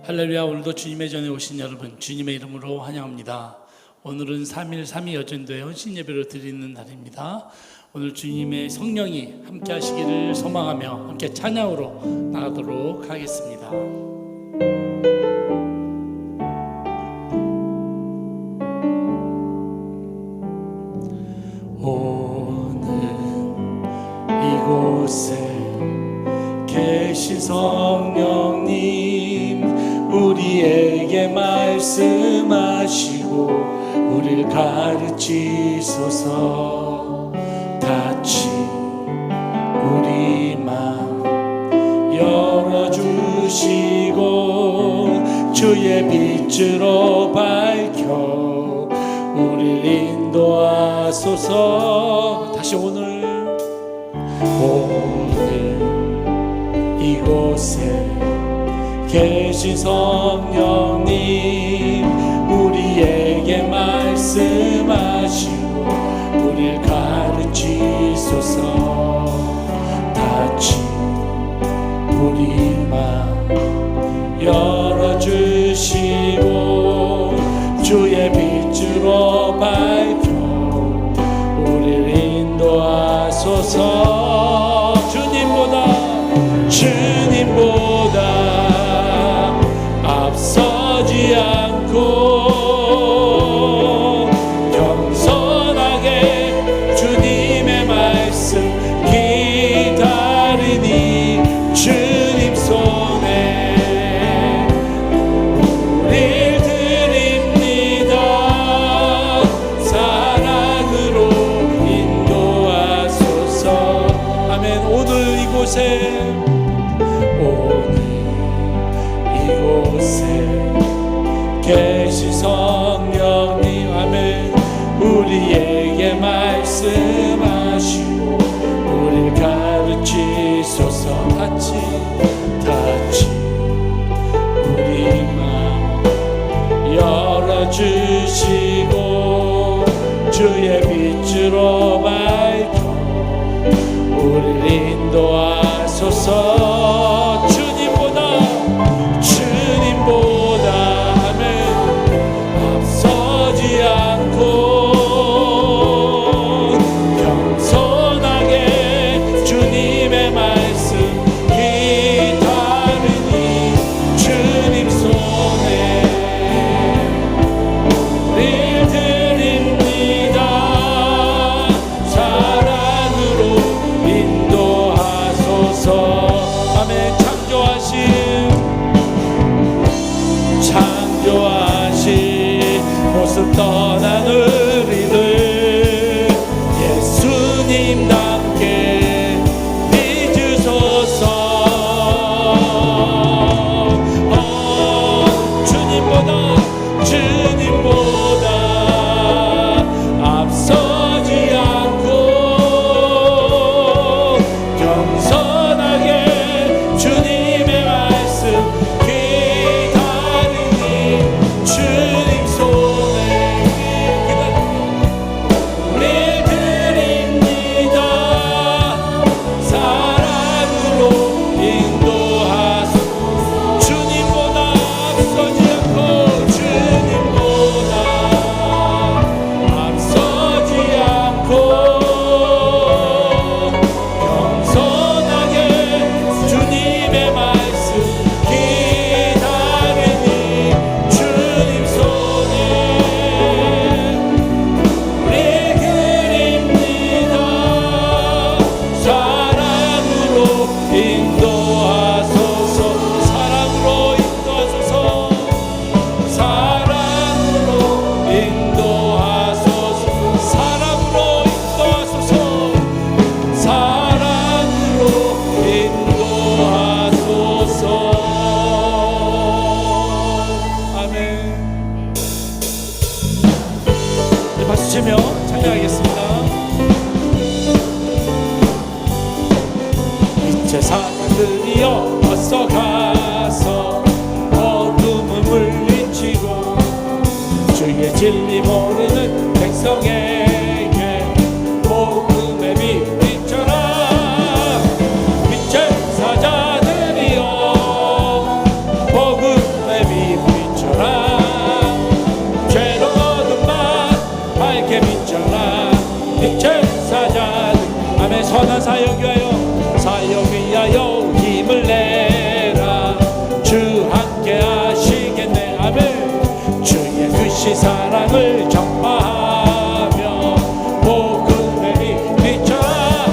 할렐루야. 오늘도 주님의 전에 오신 여러분 주님의 이름으로 환영합니다. 오늘은 3일 3위 여전도의 헌신 예배를 드리는 날입니다. 오늘 주님의 성령이 함께 하시기를 소망하며 함께 찬양으로 나가도록 하겠습니다. 오늘 이곳에 계신 성령님, 우리에게 말씀하시고 우리를 가르치소서. 다시 우리 마음 열어주시고 주의 빛으로 밝혀 우리를 인도하소서. 다시 오늘 이곳에 계신 성령님, 우리에게 말씀하시고 우리를 가르치소서. 다시 우리 마음 열어주시고 주의 빛으로 밝혀 우리를 인도하소서. 주님보다 앞서지 않고 겸손하게 주님의 말씀 기다리니 주님 손에 우릴 드립니다. 사랑으로 인도하소서. 아멘. 오늘 이곳에 계신 성령님, 아멘. 우리에게 말씀하시고 우리를 가르치소서. 다시 우리 마음 열어주시고 주의 빛으로 밝혀 우리를 인도하소서. 주님보다 앞서지 않고 겸손하게 주님의 말씀 기다리니 주님 손에 우릴 드립니다. 사랑으로 인도하소서. 아멘. 창조하신 모습 떠난 우리들 예수님답게 믿으소서. 주님보다 앞서지 않고 겸손하게 주님의 말씀 주님 손에 우릴 드립니다. 사랑으로 인도하소서. 주님보다 앞서지 않고 겸손하게 주님의 말씀 기다리니 주님 손에 우릴 드립니다. 사랑으로 인도하소서. 사랑으로 인도하소서. 사랑으로 인도하소서. 사랑으로 인도하소서. 사랑으로 인도하소서. 아멘. 네, 박수 치며 찬양하겠습니다. 빛의 사람들이여 어서 가서 어둠을 물리치고 주의 진리 모르는 백성에게 복음의 빛 비춰라. 빛의 사자들이여 복음의 다시 사랑을 전파하며 복음의 빛 비춰라.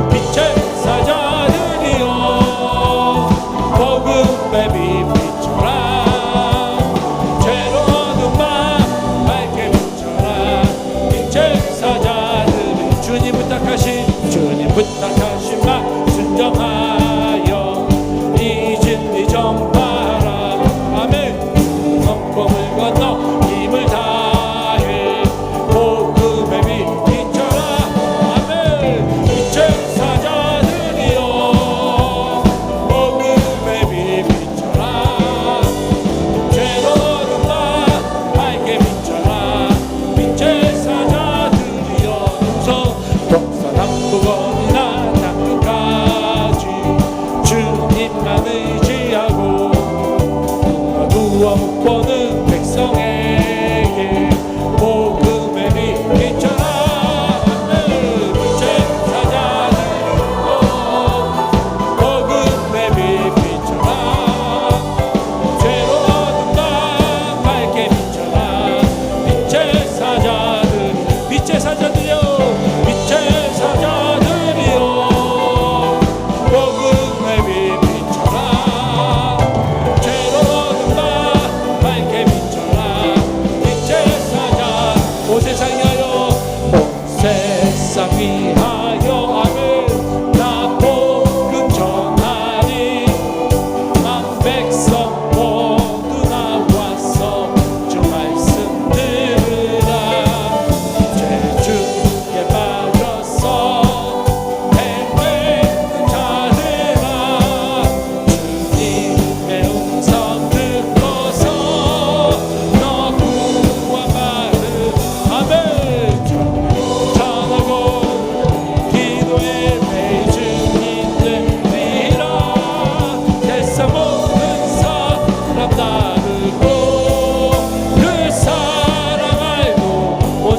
빛의 사자들이여 복음의 빛 비춰라. 죄로 어두운 밤 밝게 비춰라. 빛의 사자들이 주님 부탁하신 말 순종하여 이 진리 전파하라. 아멘. 성공을 건너 힘을 다해 복음의 빛 비춰라. 아멘. 빛의 사자들이여 복음의 빛 비춰라. 죄로 어두운 밤 밝게 비춰라. 빛의 사자들이여 동서남북어디나 땅끝까지 주님만 의지하고 누워 못 보는 백성에게 복음의 빛 비춰라. 빛의 사자들이여 복음의 빛 비춰라. 죄로 어두운 밤 밝게 비춰라. 빛의 사자들이여 빛의 사자들이여 복음의 빛 비춰라. 죄로 어두운 밤 밝게 비춰라. 빛의 사자 온 세상 위하여 온 세상 위하여 아멘. 나 복음 전하리. 만 백성 모두 나와서 주 말씀 들으라. 죄 중에 빠져서 헤매는 자들아 주님의 음성 듣고서 너 구원받으. 아멘. 전하고 기도의 내 증인 되리라. 세상 모든 사람 나르고 그 사랑 알고 온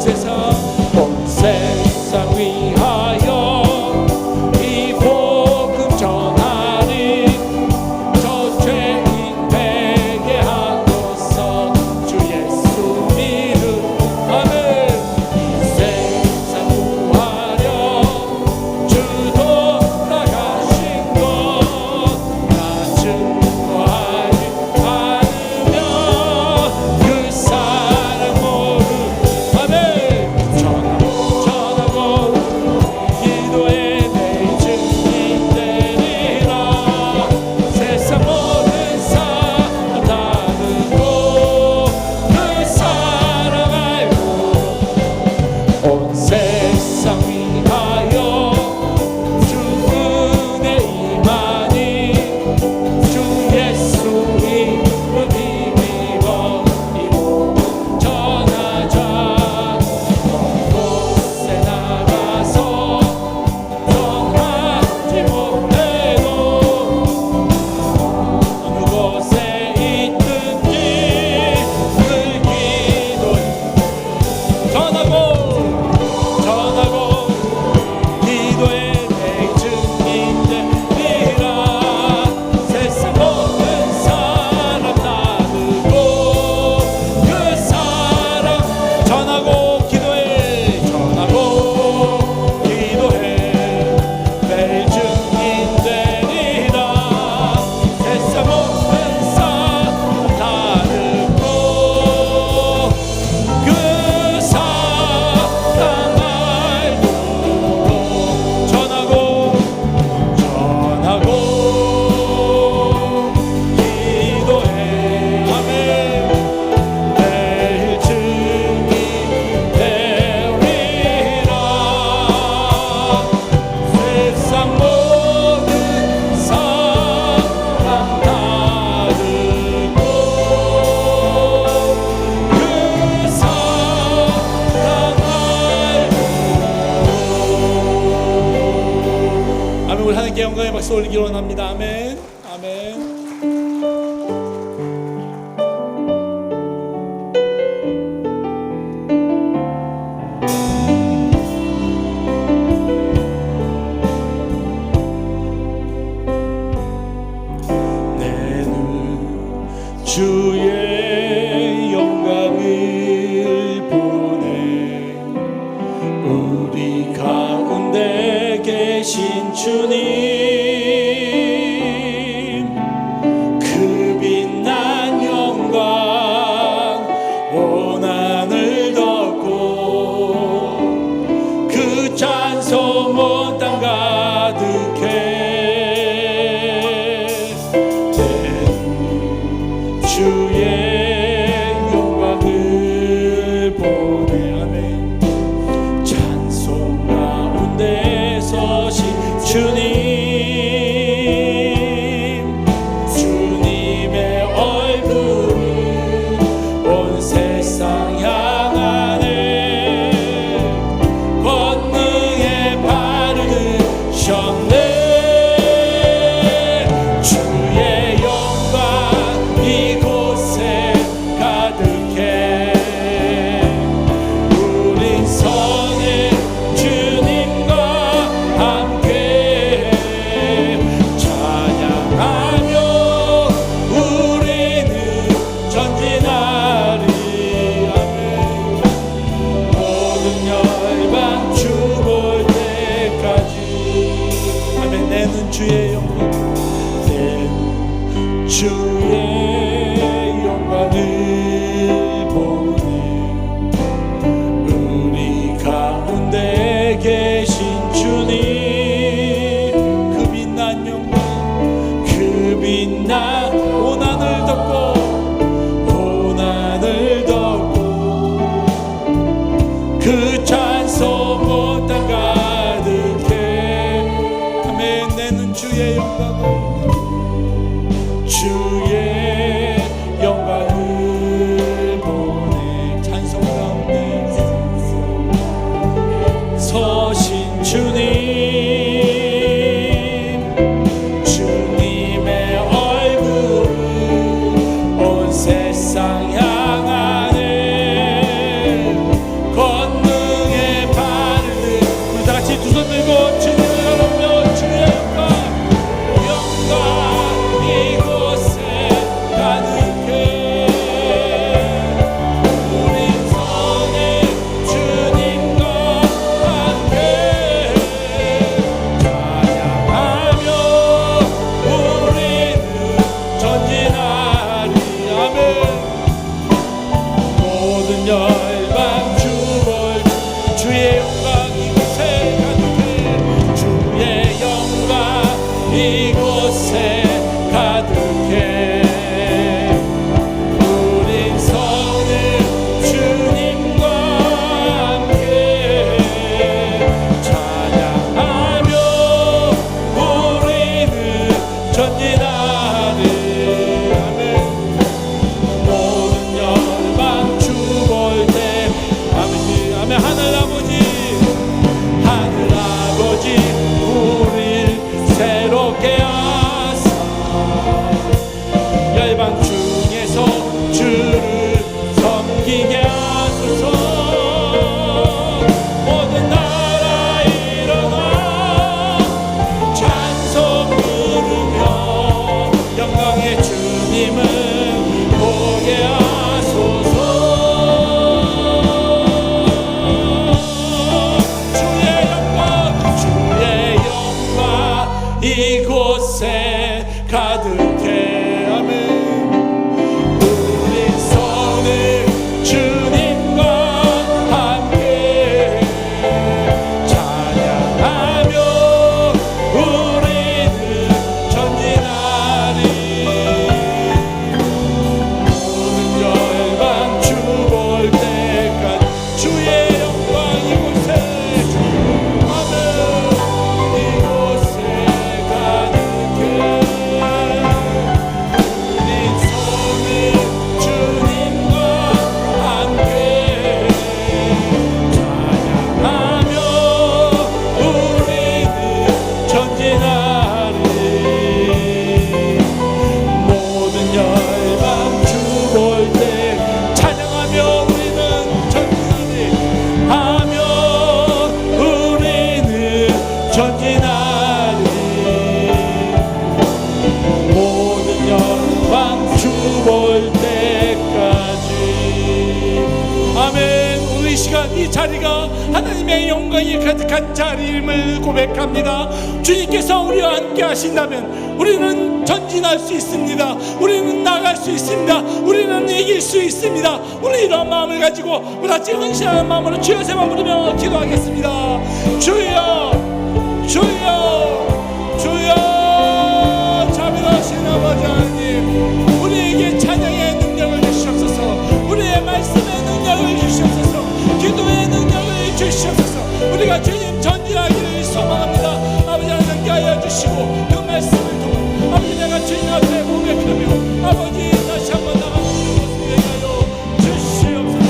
세상 위하여 이 복음 전하리. 저 죄인 되게 하소서 주 예수 믿음. 아멘. 이 세상 구하려 주 돌아가신 것나 증거하지 않으며 그 사랑 모르. 아멘. 전하고 기도의 내 증인 되리라. 세상 모든 사람 다 듣고 그 사랑 알고 온 세상 위하여 주 은혜 임하니. 주 예수 이름 힘입어 이 복음 전하자. 먼 곳에 나가서 전하지 못해도 어느 곳에 있든지 늘 기도해. 전하고 기도의 내 증인 되리라. 세상 모든 사람 다 듣고 그 사랑 전하고 기도해. 내 증인 되리라. 세상 모든 사람 다 듣고 그 사랑 알고 전하고 기도해. 아멘. 내 증인 되리라. 세상 모든 사람 다 듣고 그 사랑 알고. 아멘. 우리 하나님께 영광의 박수 올리기 원합니다. 아멘. 아멘. 내 눈 주의 영광을 이 자리가 하나님의 영광이 가득한 자리임을 고백합니다. 주님께서 우리와 함께 하신다면 우리는 전진할 수 있습니다. 우리는 나갈 수 있습니다. 우리는 이길 수 있습니다. 우리 이런 마음을 가지고 우리 같이 헌신하는 마음으로 주여 세만 부르며 기도하겠습니다. 주여 주여 주여. 자비로우신 아버지 하나님, 우리에게 찬양의 능력을 주시옵소서. 우리의 말씀의 능력을 주시옵소서. 기도의 능력을 주시옵소서. 우리가 주님 전진하기를 소망합니다. 아버지 하나님 함께하여 주시고 그 말씀을 통해 아버지 내가 주님 앞에 고백하며 아버지 다시 한번 나가는 것을 위하여 주시옵소서.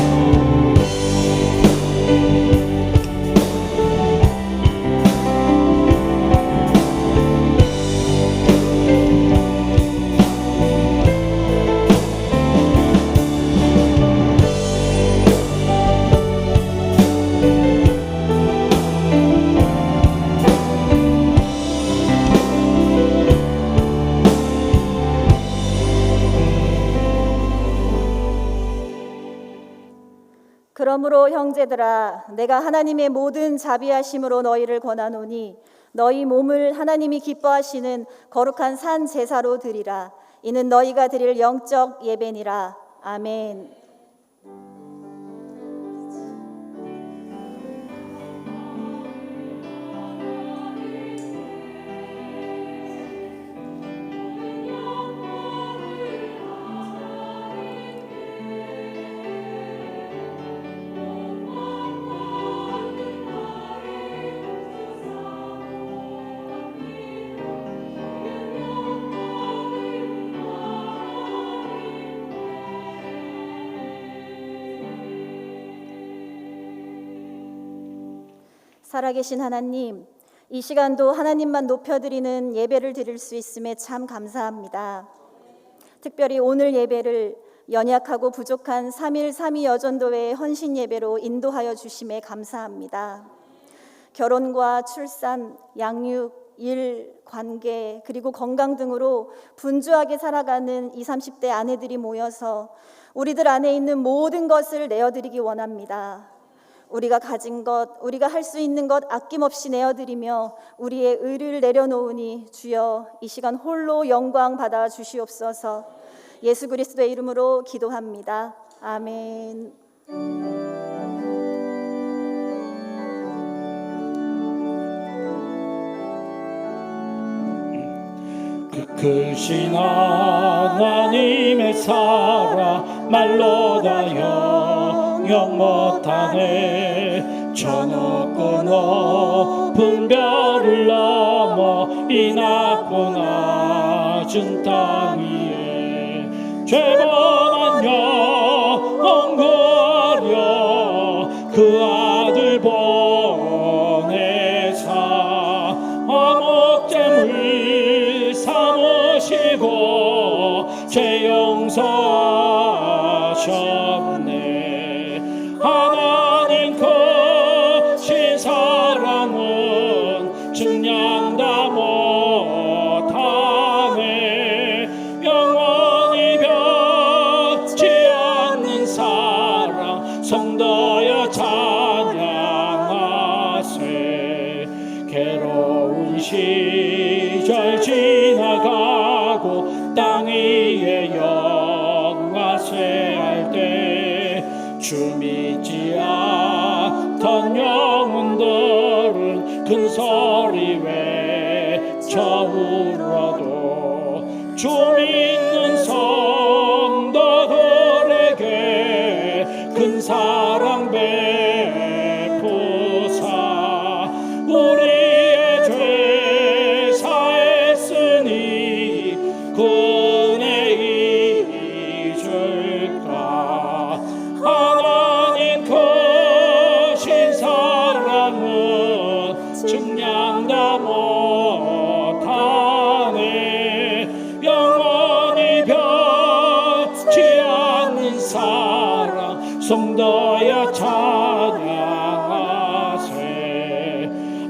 그러므로 형제들아, 내가 하나님의 모든 자비하심으로 너희를 권하노니 너희 몸을 하나님이 기뻐하시는 거룩한 산 제사로 드리라. 이는 너희가 드릴 영적 예배니라. 아멘. 살아계신 하나님, 이 시간도 하나님만 높여드리는 예배를 드릴 수 있음에 참 감사합니다. 특별히 오늘 예배를 연약하고 부족한 3.1 여전도회의 헌신 예배로 인도하여 주심에 감사합니다. 결혼과 출산, 양육, 일, 관계, 그리고 건강 등으로 분주하게 살아가는 20, 30대 아내들이 모여서 우리들 안에 있는 모든 것을 내어드리기 원합니다. 우리가 가진 것, 우리가 할 수 있는 것 아낌없이 내어드리며 우리의 의를 내려놓으니 주여 이 시간 홀로 영광 받아 주시옵소서. 예수 그리스도의 이름으로 기도합니다. 아멘. 크신 하나님의 사랑 말로 다 영영 못하네. 저 높고 높은 별을 넘어 이 낮고 낮은 땅 위에 죄범한 영혼 구하려 그 아들 보내사 화목제물 삼으시고 죄 용서하셨네. 하나님 크신 사랑은 증량 다 못하네. 영원히 변치 않는 사랑 성도여 찬양하세. 괴로운 시절 지나가고 땅 위에 영화쇠할 때 주 믿지 않던 영혼들은 큰 소리 외쳐 울어도 주 믿는 성도들에게 큰 사랑 베푸사 우리의 죄 사했으니 은혜 잊을까. 하나님 크신 사랑은 증량 다 못하네. 영원히 변치 않는 사랑 성도여 찬양하세.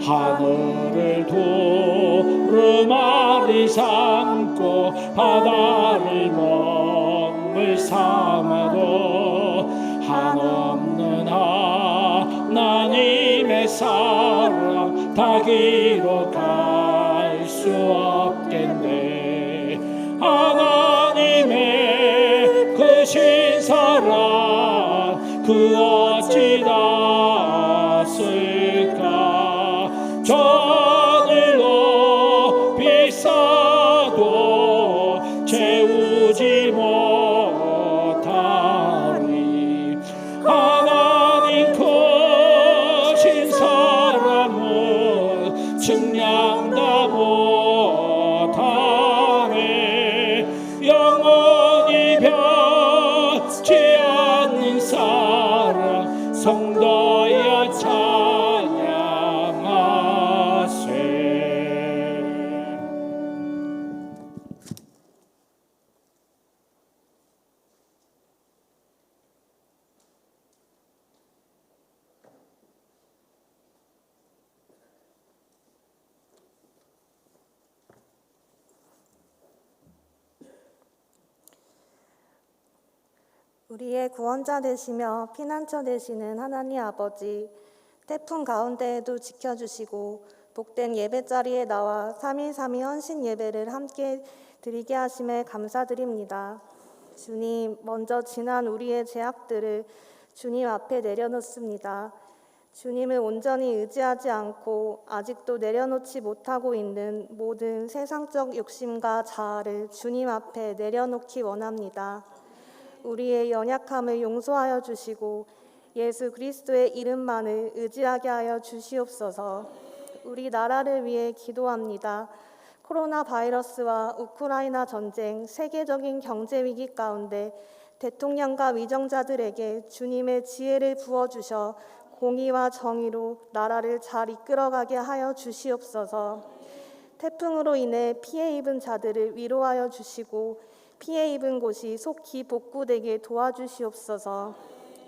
하늘을 두루마리 삼고 바다를 먹물 삼아도 한없는 가기로 갈 수 없겠네. 하나님의 그 신사랑 그 어찌 낫을까. 저들로 비싸도 채우지 못하리. 하나님 크신 사랑은 측량 다 못하네. 영원히 변치 않는 사랑 성도여 찬양하세. 우리의 구원자 되시며 피난처 되시는 하나님 아버지, 태풍 가운데에도 지켜주시고 복된 예배 자리에 나와 3.1.3.2 헌신 예배를 함께 드리게 하심에 감사드립니다. 주님, 먼저 지난 우리의 죄악들을 주님 앞에 내려놓습니다. 주님을 온전히 의지하지 않고 아직도 내려놓지 못하고 있는 모든 세상적 욕심과 자아를 주님 앞에 내려놓기 원합니다. 우리의 연약함을 용서하여 주시고 예수 그리스도의 이름만을 의지하게 하여 주시옵소서. 우리 나라를 위해 기도합니다. 코로나 바이러스와 우크라이나 전쟁, 세계적인 경제 위기 가운데 대통령과 위정자들에게 주님의 지혜를 부어주셔 공의와 정의로 나라를 잘 이끌어가게 하여 주시옵소서. 태풍으로 인해 피해 입은 자들을 위로하여 주시고 피해 입은 곳이 속히 복구되게 도와주시옵소서.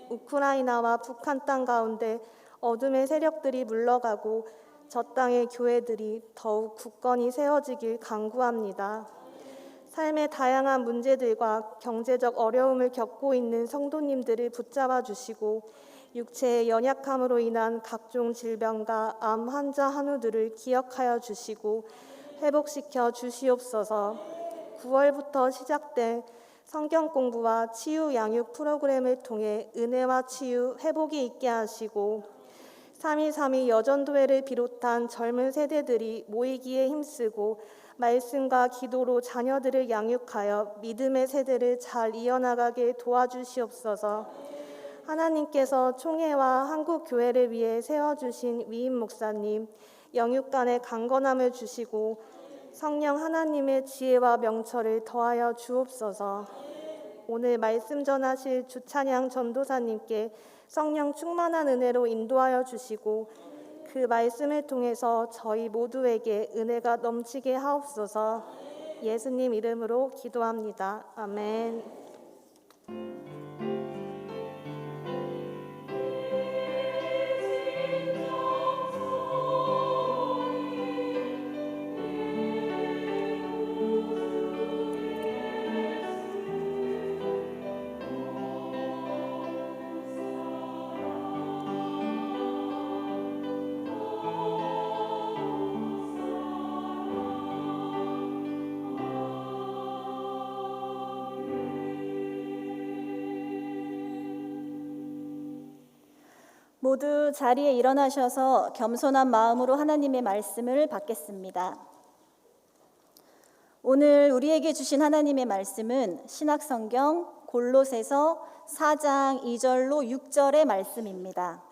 우크라이나와 북한 땅 가운데 어둠의 세력들이 물러가고 저 땅의 교회들이 더욱 굳건히 세워지길 간구합니다. 삶의 다양한 문제들과 경제적 어려움을 겪고 있는 성도님들을 붙잡아 주시고 육체의 연약함으로 인한 각종 질병과 암 환자 한우들을 기억하여 주시고 회복시켜 주시옵소서. 9월부터 시작된 성경 공부와 치유 양육 프로그램을 통해 은혜와 치유, 회복이 있게 하시고 3.1.3.2 여전도회를 비롯한 젊은 세대들이 모이기에 힘쓰고 말씀과 기도로 자녀들을 양육하여 믿음의 세대를 잘 이어나가게 도와주시옵소서. 하나님께서 총회와 한국 교회를 위해 세워주신 위임 목사님, 영육간의 강건함을 주시고 성령 하나님의 지혜와 명철을 더하여 주옵소서. 오늘 말씀 전하실 주찬양 전도사님께 성령 충만한 은혜로 인도하여 주시고 그 말씀을 통해서 저희 모두에게 은혜가 넘치게 하옵소서. 예수님 이름으로 기도합니다. 아멘. 모두 자리에 일어나셔서 겸손한 마음으로 하나님의 말씀을 받겠습니다. 오늘 우리에게 주신 하나님의 말씀은 신약성경 골로새서 4장 2절로 6절의 말씀입니다.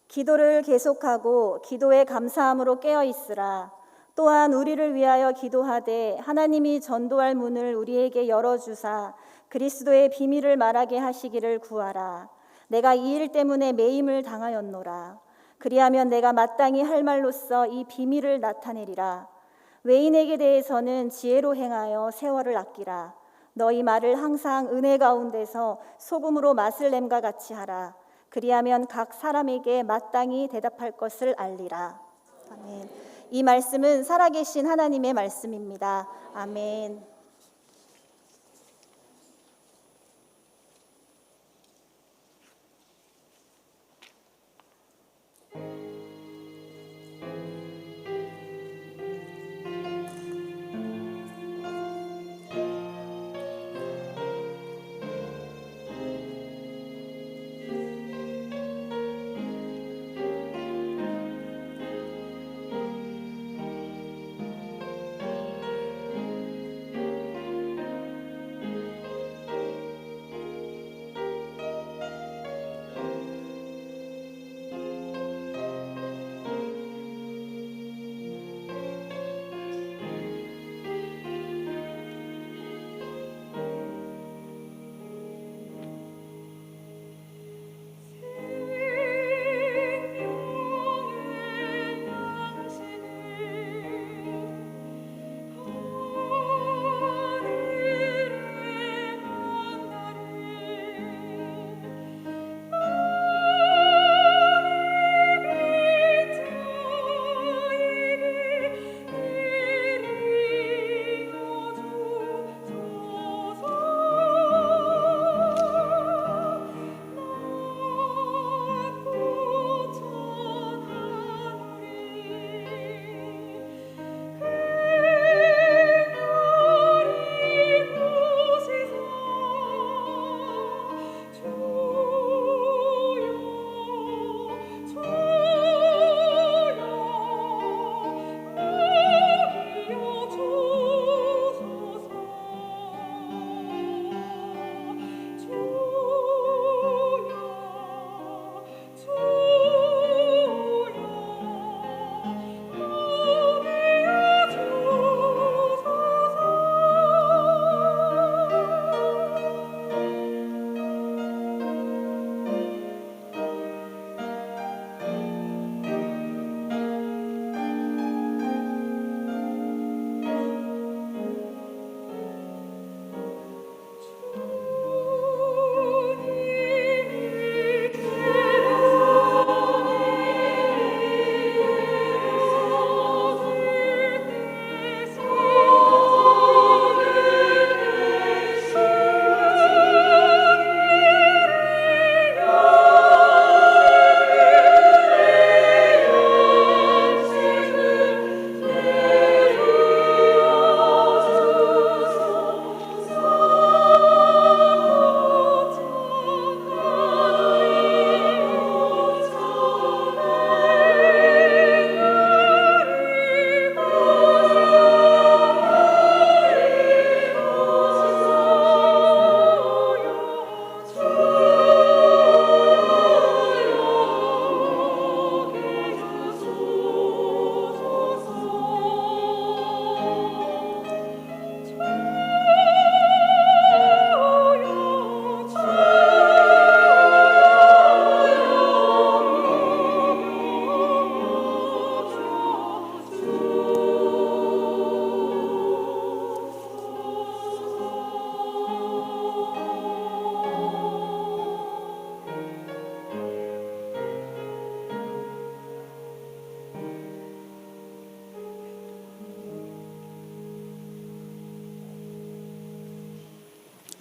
기도를 계속하고 기도에 감사함으로 깨어 있으라. 또한 우리를 위하여 기도하되 하나님이 전도할 문을 우리에게 열어주사 그리스도의 비밀을 말하게 하시기를 구하라. 내가 이 일 때문에 매임을 당하였노라. 그리하면 내가 마땅히 할 말로써 이 비밀을 나타내리라. 외인에게 대해서는 지혜로 행하여 세월을 아끼라. 너희 말을 항상 은혜 가운데서 소금으로 맛을 냄과 같이 하라. 그리하면 각 사람에게 마땅히 대답할 것을 알리라. 아멘. 이 말씀은 살아계신 하나님의 말씀입니다. 아멘.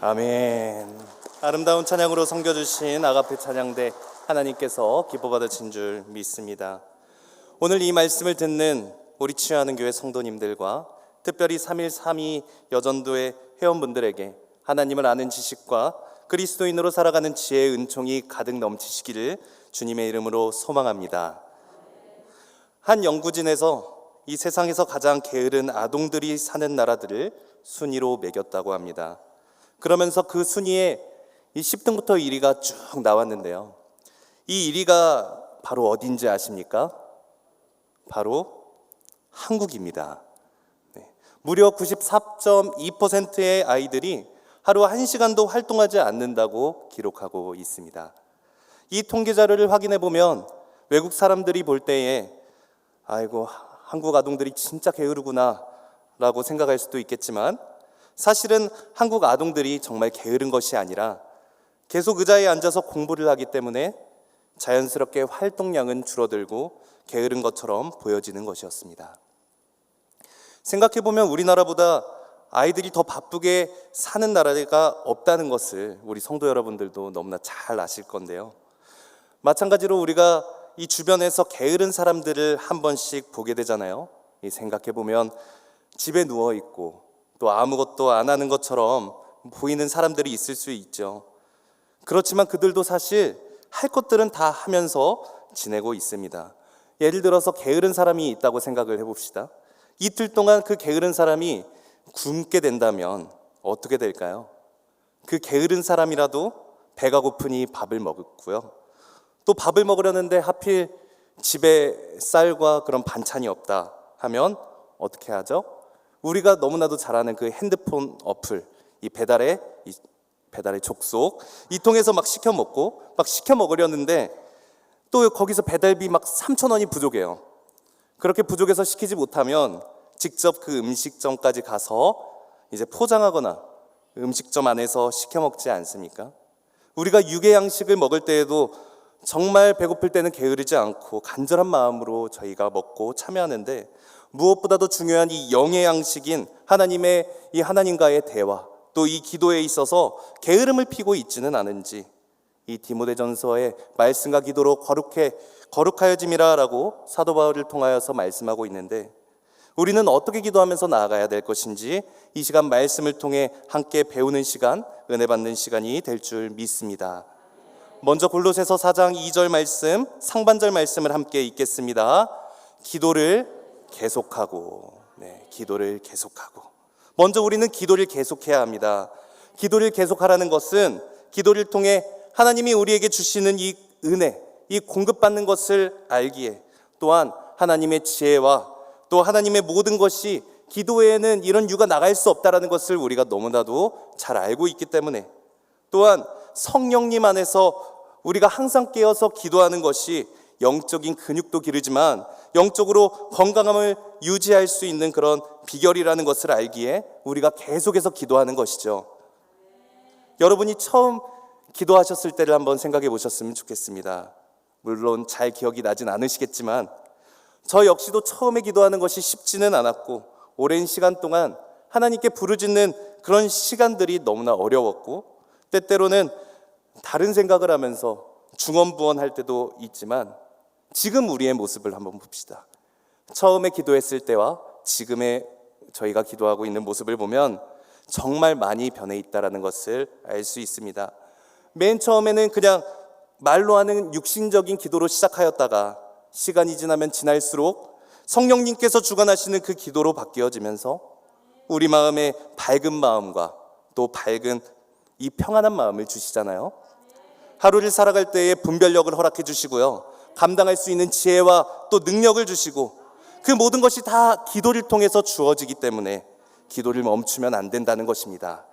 아멘. 아름다운 찬양으로 섬겨주신 아가페 찬양대 하나님께서 기뻐 받으신 줄 믿습니다. 오늘 이 말씀을 듣는 우리 취하는 교회 성도님들과 특별히 3.1.3.2 여전도의 회원분들에게 하나님을 아는 지식과 그리스도인으로 살아가는 지혜의 은총이 가득 넘치시기를 주님의 이름으로 소망합니다. 한 연구진에서 이 세상에서 가장 게으른 아동들이 사는 나라들을 순위로 매겼다고 합니다. 그러면서 그 순위에 이 10등부터 1위가 쭉 나왔는데요. 이 1위가 바로 어딘지 아십니까? 바로 한국입니다. 무려 94.2%의 아이들이 하루 1시간도 활동하지 않는다고 기록하고 있습니다. 이 통계 자료를 확인해 보면 외국 사람들이 볼 때에 아이고 한국 아동들이 진짜 게으르구나 라고 생각할 수도 있겠지만 사실은 한국 아동들이 정말 게으른 것이 아니라 계속 의자에 앉아서 공부를 하기 때문에 자연스럽게 활동량은 줄어들고 게으른 것처럼 보여지는 것이었습니다. 생각해보면 우리나라보다 아이들이 더 바쁘게 사는 나라가 없다는 것을 우리 성도 여러분들도 너무나 잘 아실 건데요. 마찬가지로 우리가 이 주변에서 게으른 사람들을 한 번씩 보게 되잖아요. 생각해보면 집에 누워있고 또 아무것도 안 하는 것처럼 보이는 사람들이 있을 수 있죠. 그렇지만 그들도 사실 할 것들은 다 하면서 지내고 있습니다. 예를 들어서 게으른 사람이 있다고 생각을 해봅시다. 이틀 동안 그 게으른 사람이 굶게 된다면 어떻게 될까요? 그 게으른 사람이라도 배가 고프니 밥을 먹었고요. 또 밥을 먹으려는데 하필 집에 쌀과 그런 반찬이 없다 하면 어떻게 하죠? 우리가 너무나도 잘 아는 그 핸드폰 어플, 이 배달의 족속 이 통해서 막 시켜 먹으려는데 또 거기서 배달비 막 3,000원이 부족해요. 그렇게 부족해서 시키지 못하면 직접 그 음식점까지 가서 이제 포장하거나 음식점 안에서 시켜 먹지 않습니까? 우리가 육의 양식을 먹을 때에도 정말 배고플 때는 게으르지 않고 간절한 마음으로 저희가 먹고 참여하는데 무엇보다도 중요한 이 영의 양식인 하나님과의 대화, 또 이 기도에 있어서 게으름을 피고 있지는 않은지 이 디모데전서의 말씀과 기도로 거룩하여짐이라라고 사도 바울을 통하여서 말씀하고 있는데 우리는 어떻게 기도하면서 나아가야 될 것인지 이 시간 말씀을 통해 함께 배우는 시간, 은혜 받는 시간이 될 줄 믿습니다. 먼저 골로새서 4장 2절 말씀, 상반절 말씀을 함께 읽겠습니다. 기도를 계속하고, 기도를 계속하고. 먼저 우리는 기도를 계속해야 합니다. 기도를 계속하라는 것은 기도를 통해 하나님이 우리에게 주시는 이 은혜, 이 공급받는 것을 알기에 또한 하나님의 지혜와 또 하나님의 모든 것이 기도에는 이런 유가 나갈 수 없다는 것을 우리가 너무나도 잘 알고 있기 때문에 또한 성령님 안에서 우리가 항상 깨어서 기도하는 것이 영적인 근육도 기르지만 영적으로 건강함을 유지할 수 있는 그런 비결이라는 것을 알기에 우리가 계속해서 기도하는 것이죠. 여러분이 처음 기도하셨을 때를 한번 생각해 보셨으면 좋겠습니다. 물론 잘 기억이 나진 않으시겠지만 저 역시도 처음에 기도하는 것이 쉽지는 않았고 오랜 시간 동안 하나님께 부르짖는 그런 시간들이 너무나 어려웠고 때때로는 다른 생각을 하면서 중언부언할 때도 있지만 지금 우리의 모습을 한번 봅시다. 처음에 기도했을 때와 지금의 저희가 기도하고 있는 모습을 보면 정말 많이 변해 있다는 것을 알 수 있습니다. 맨 처음에는 그냥 말로 하는 육신적인 기도로 시작하였다가 시간이 지나면 지날수록 성령님께서 주관하시는 그 기도로 바뀌어지면서 우리 마음에 밝은 마음과 또 밝은 이 평안한 마음을 주시잖아요. 하루를 살아갈 때에 분별력을 허락해 주시고요. 감당할 수 있는 지혜와 또 능력을 주시고 그 모든 것이 다 기도를 통해서 주어지기 때문에 기도를 멈추면 안 된다는 것입니다.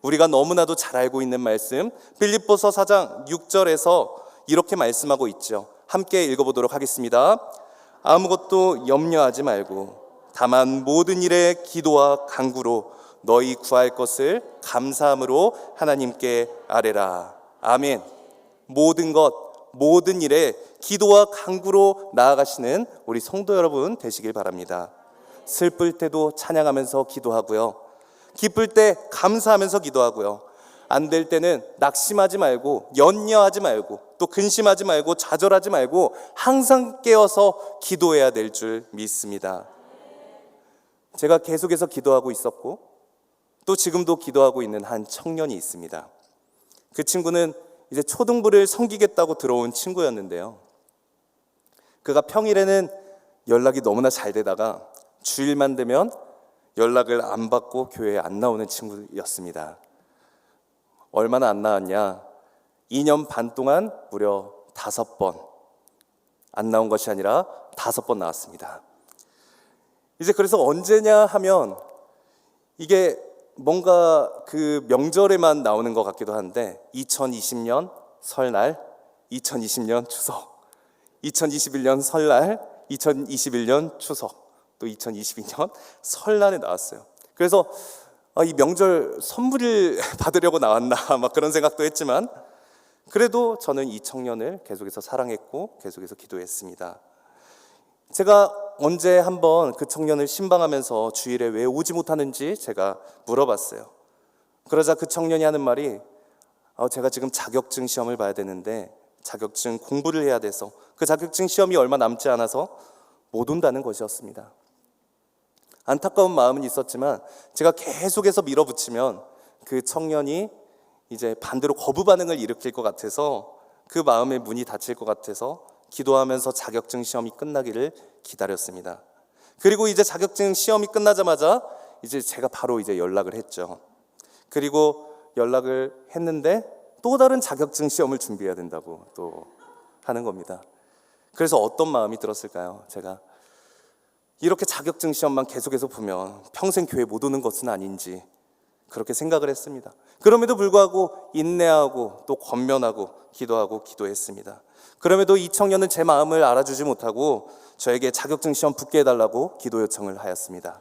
우리가 너무나도 잘 알고 있는 말씀 빌립보서 4장 6절에서 이렇게 말씀하고 있죠. 함께 읽어보도록 하겠습니다. 아무것도 염려하지 말고 다만 모든 일에 기도와 간구로 너희 구할 것을 감사함으로 하나님께 아뢰라. 아멘. 모든 것, 모든 일에 기도와 간구로 나아가시는 우리 성도 여러분 되시길 바랍니다. 슬플 때도 찬양하면서 기도하고요. 기쁠 때 감사하면서 기도하고요. 안 될 때는 낙심하지 말고, 연여하지 말고, 또 근심하지 말고, 좌절하지 말고 항상 깨어서 기도해야 될 줄 믿습니다. 제가 계속해서 기도하고 있었고, 또 지금도 기도하고 있는 한 청년이 있습니다. 그 친구는 이제 초등부를 섬기겠다고 들어온 친구였는데요. 그가 평일에는 연락이 너무나 잘 되다가 주일만 되면 연락을 안 받고 교회에 안 나오는 친구였습니다. 얼마나 안 나왔냐? 2년 반 동안 무려 5번 안 나온 것이 아니라 5번 나왔습니다. 이제 그래서 언제냐 하면 이게 뭔가 그 명절에만 나오는 것 같기도 한데 2020년 설날, 2020년 추석, 2021년 설날, 2021년 추석, 또 2022년 설날에 나왔어요. 그래서 이 명절 선물을 받으려고 나왔나 막 그런 생각도 했지만 그래도 저는 이 청년을 계속해서 사랑했고 계속해서 기도했습니다. 제가 언제 한번 그 청년을 신방하면서 주일에 왜 오지 못하는지 제가 물어봤어요. 그러자 그 청년이 하는 말이 제가 지금 자격증 시험을 봐야 되는데 자격증 공부를 해야 돼서 그 자격증 시험이 얼마 남지 않아서 못 온다는 것이었습니다. 안타까운 마음은 있었지만 제가 계속해서 밀어붙이면 그 청년이 이제 반대로 거부 반응을 일으킬 것 같아서 그 마음의 문이 닫힐 것 같아서 기도하면서 자격증 시험이 끝나기를 기다렸습니다. 그리고 이제 자격증 시험이 끝나자마자 이제 제가 바로 이제 연락을 했죠. 그리고 연락을 했는데 또 다른 자격증 시험을 준비해야 된다고 또 하는 겁니다. 그래서 어떤 마음이 들었을까요? 제가 이렇게 자격증 시험만 계속해서 보면 평생 교회 못 오는 것은 아닌지 그렇게 생각을 했습니다. 그럼에도 불구하고 인내하고 또 권면하고 기도했습니다. 그럼에도 이 청년은 제 마음을 알아주지 못하고 저에게 자격증 시험 붙게 해달라고 기도 요청을 하였습니다.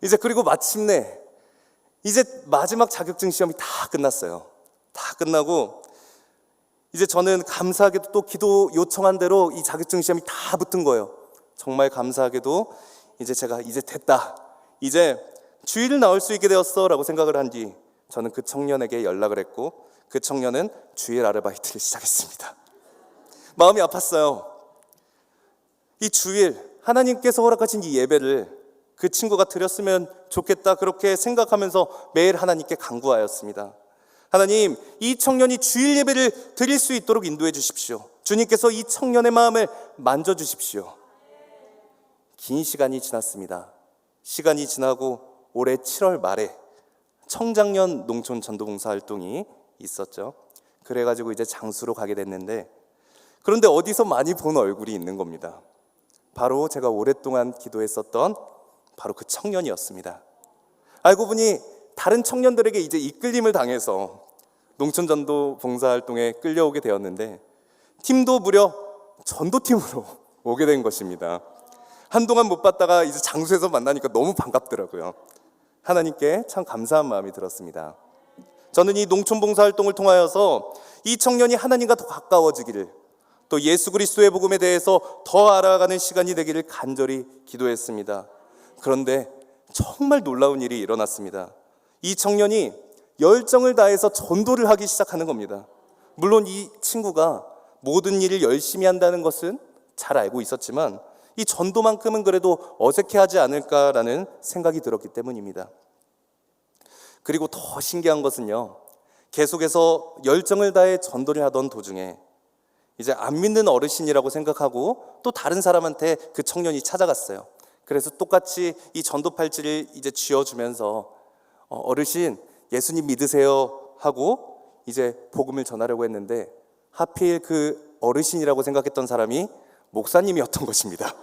이제 그리고 마침내 이제 마지막 자격증 시험이 다 끝났어요. 다 끝나고 이제 저는 감사하게도 또 기도 요청한 대로 이 자격증 시험이 다 붙은 거예요. 정말 감사하게도 이제 제가 이제 됐다, 이제 주일 나올 수 있게 되었어 라고 생각을 한 뒤 저는 그 청년에게 연락을 했고 그 청년은 주일 아르바이트를 시작했습니다. 마음이 아팠어요. 이 주일 하나님께서 허락하신 이 예배를 그 친구가 드렸으면 좋겠다 그렇게 생각하면서 매일 하나님께 간구하였습니다. 하나님, 이 청년이 주일 예배를 드릴 수 있도록 인도해 주십시오. 주님께서 이 청년의 마음을 만져주십시오. 긴 시간이 지났습니다. 시간이 지나고 올해 7월 말에 청장년 농촌 전도봉사 활동이 있었죠. 그래가지고 이제 장수로 가게 됐는데 그런데 어디서 많이 본 얼굴이 있는 겁니다. 바로 제가 오랫동안 기도했었던 바로 그 청년이었습니다. 알고 보니 다른 청년들에게 이제 이끌림을 당해서 농촌 전도 봉사 활동에 끌려오게 되었는데 팀도 무려 전도팀으로 오게 된 것입니다. 한동안 못 봤다가 이제 장소에서 만나니까 너무 반갑더라고요. 하나님께 참 감사한 마음이 들었습니다. 저는 이 농촌 봉사 활동을 통하여서 이 청년이 하나님과 더 가까워지기를, 또 예수 그리스도의 복음에 대해서 더 알아가는 시간이 되기를 간절히 기도했습니다. 그런데 정말 놀라운 일이 일어났습니다. 이 청년이 열정을 다해서 전도를 하기 시작하는 겁니다. 물론 이 친구가 모든 일을 열심히 한다는 것은 잘 알고 있었지만 이 전도만큼은 그래도 어색해하지 않을까라는 생각이 들었기 때문입니다. 그리고 더 신기한 것은요, 계속해서 열정을 다해 전도를 하던 도중에 이제 안 믿는 어르신이라고 생각하고 또 다른 사람한테 그 청년이 찾아갔어요. 그래서 똑같이 이 전도 팔찌를 이제 쥐어주면서 어르신 예수님 믿으세요 하고 이제 복음을 전하려고 했는데 하필 그 어르신이라고 생각했던 사람이 목사님이었던 것입니다.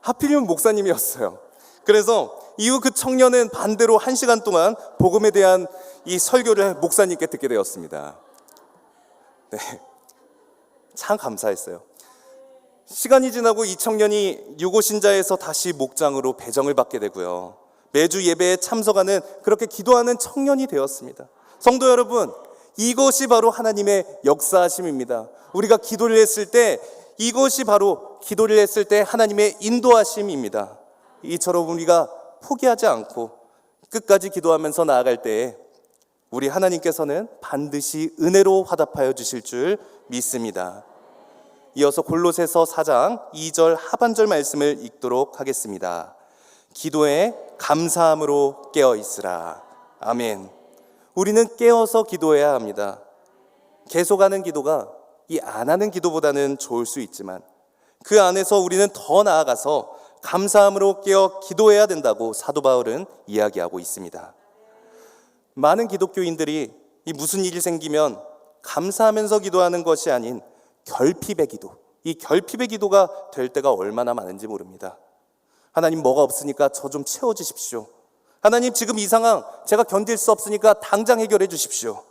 하필이면 목사님이었어요. 그래서 이후 그 청년은 반대로 1시간 동안 복음에 대한 이 설교를 목사님께 듣게 되었습니다. 네, 참 감사했어요. 시간이 지나고 이 청년이 유고신자에서 다시 목장으로 배정을 받게 되고요. 매주 예배에 참석하는, 그렇게 기도하는 청년이 되었습니다. 성도 여러분, 이것이 바로 하나님의 역사하심입니다. 우리가 기도를 했을 때, 이것이 바로 기도를 했을 때 하나님의 인도하심입니다. 이처럼 우리가 포기하지 않고 끝까지 기도하면서 나아갈 때에 우리 하나님께서는 반드시 은혜로 화답하여 주실 줄 믿습니다. 이어서 골로새서 4장 2절 하반절 말씀을 읽도록 하겠습니다. 기도에 감사함으로 깨어 있으라. 아멘. 우리는 깨어서 기도해야 합니다. 계속하는 기도가 이 안 하는 기도보다는 좋을 수 있지만 그 안에서 우리는 더 나아가서 감사함으로 깨어 기도해야 된다고 사도 바울은 이야기하고 있습니다. 많은 기독교인들이 이 무슨 일이 생기면 감사하면서 기도하는 것이 아닌 결핍의 기도, 이 결핍의 기도가 될 때가 얼마나 많은지 모릅니다. 하나님 뭐가 없으니까 저 좀 채워주십시오. 하나님 지금 이 상황 제가 견딜 수 없으니까 당장 해결해 주십시오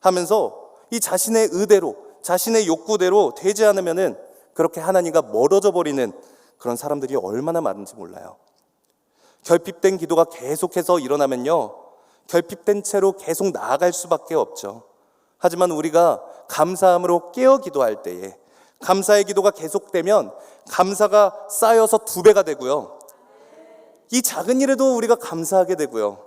하면서 이 자신의 의대로, 자신의 욕구대로 되지 않으면은 그렇게 하나님과 멀어져 버리는 그런 사람들이 얼마나 많은지 몰라요. 결핍된 기도가 계속해서 일어나면요, 결핍된 채로 계속 나아갈 수밖에 없죠. 하지만 우리가 감사함으로 깨어 기도할 때에, 감사의 기도가 계속되면 감사가 쌓여서 2배가 되고요, 이 작은 일에도 우리가 감사하게 되고요,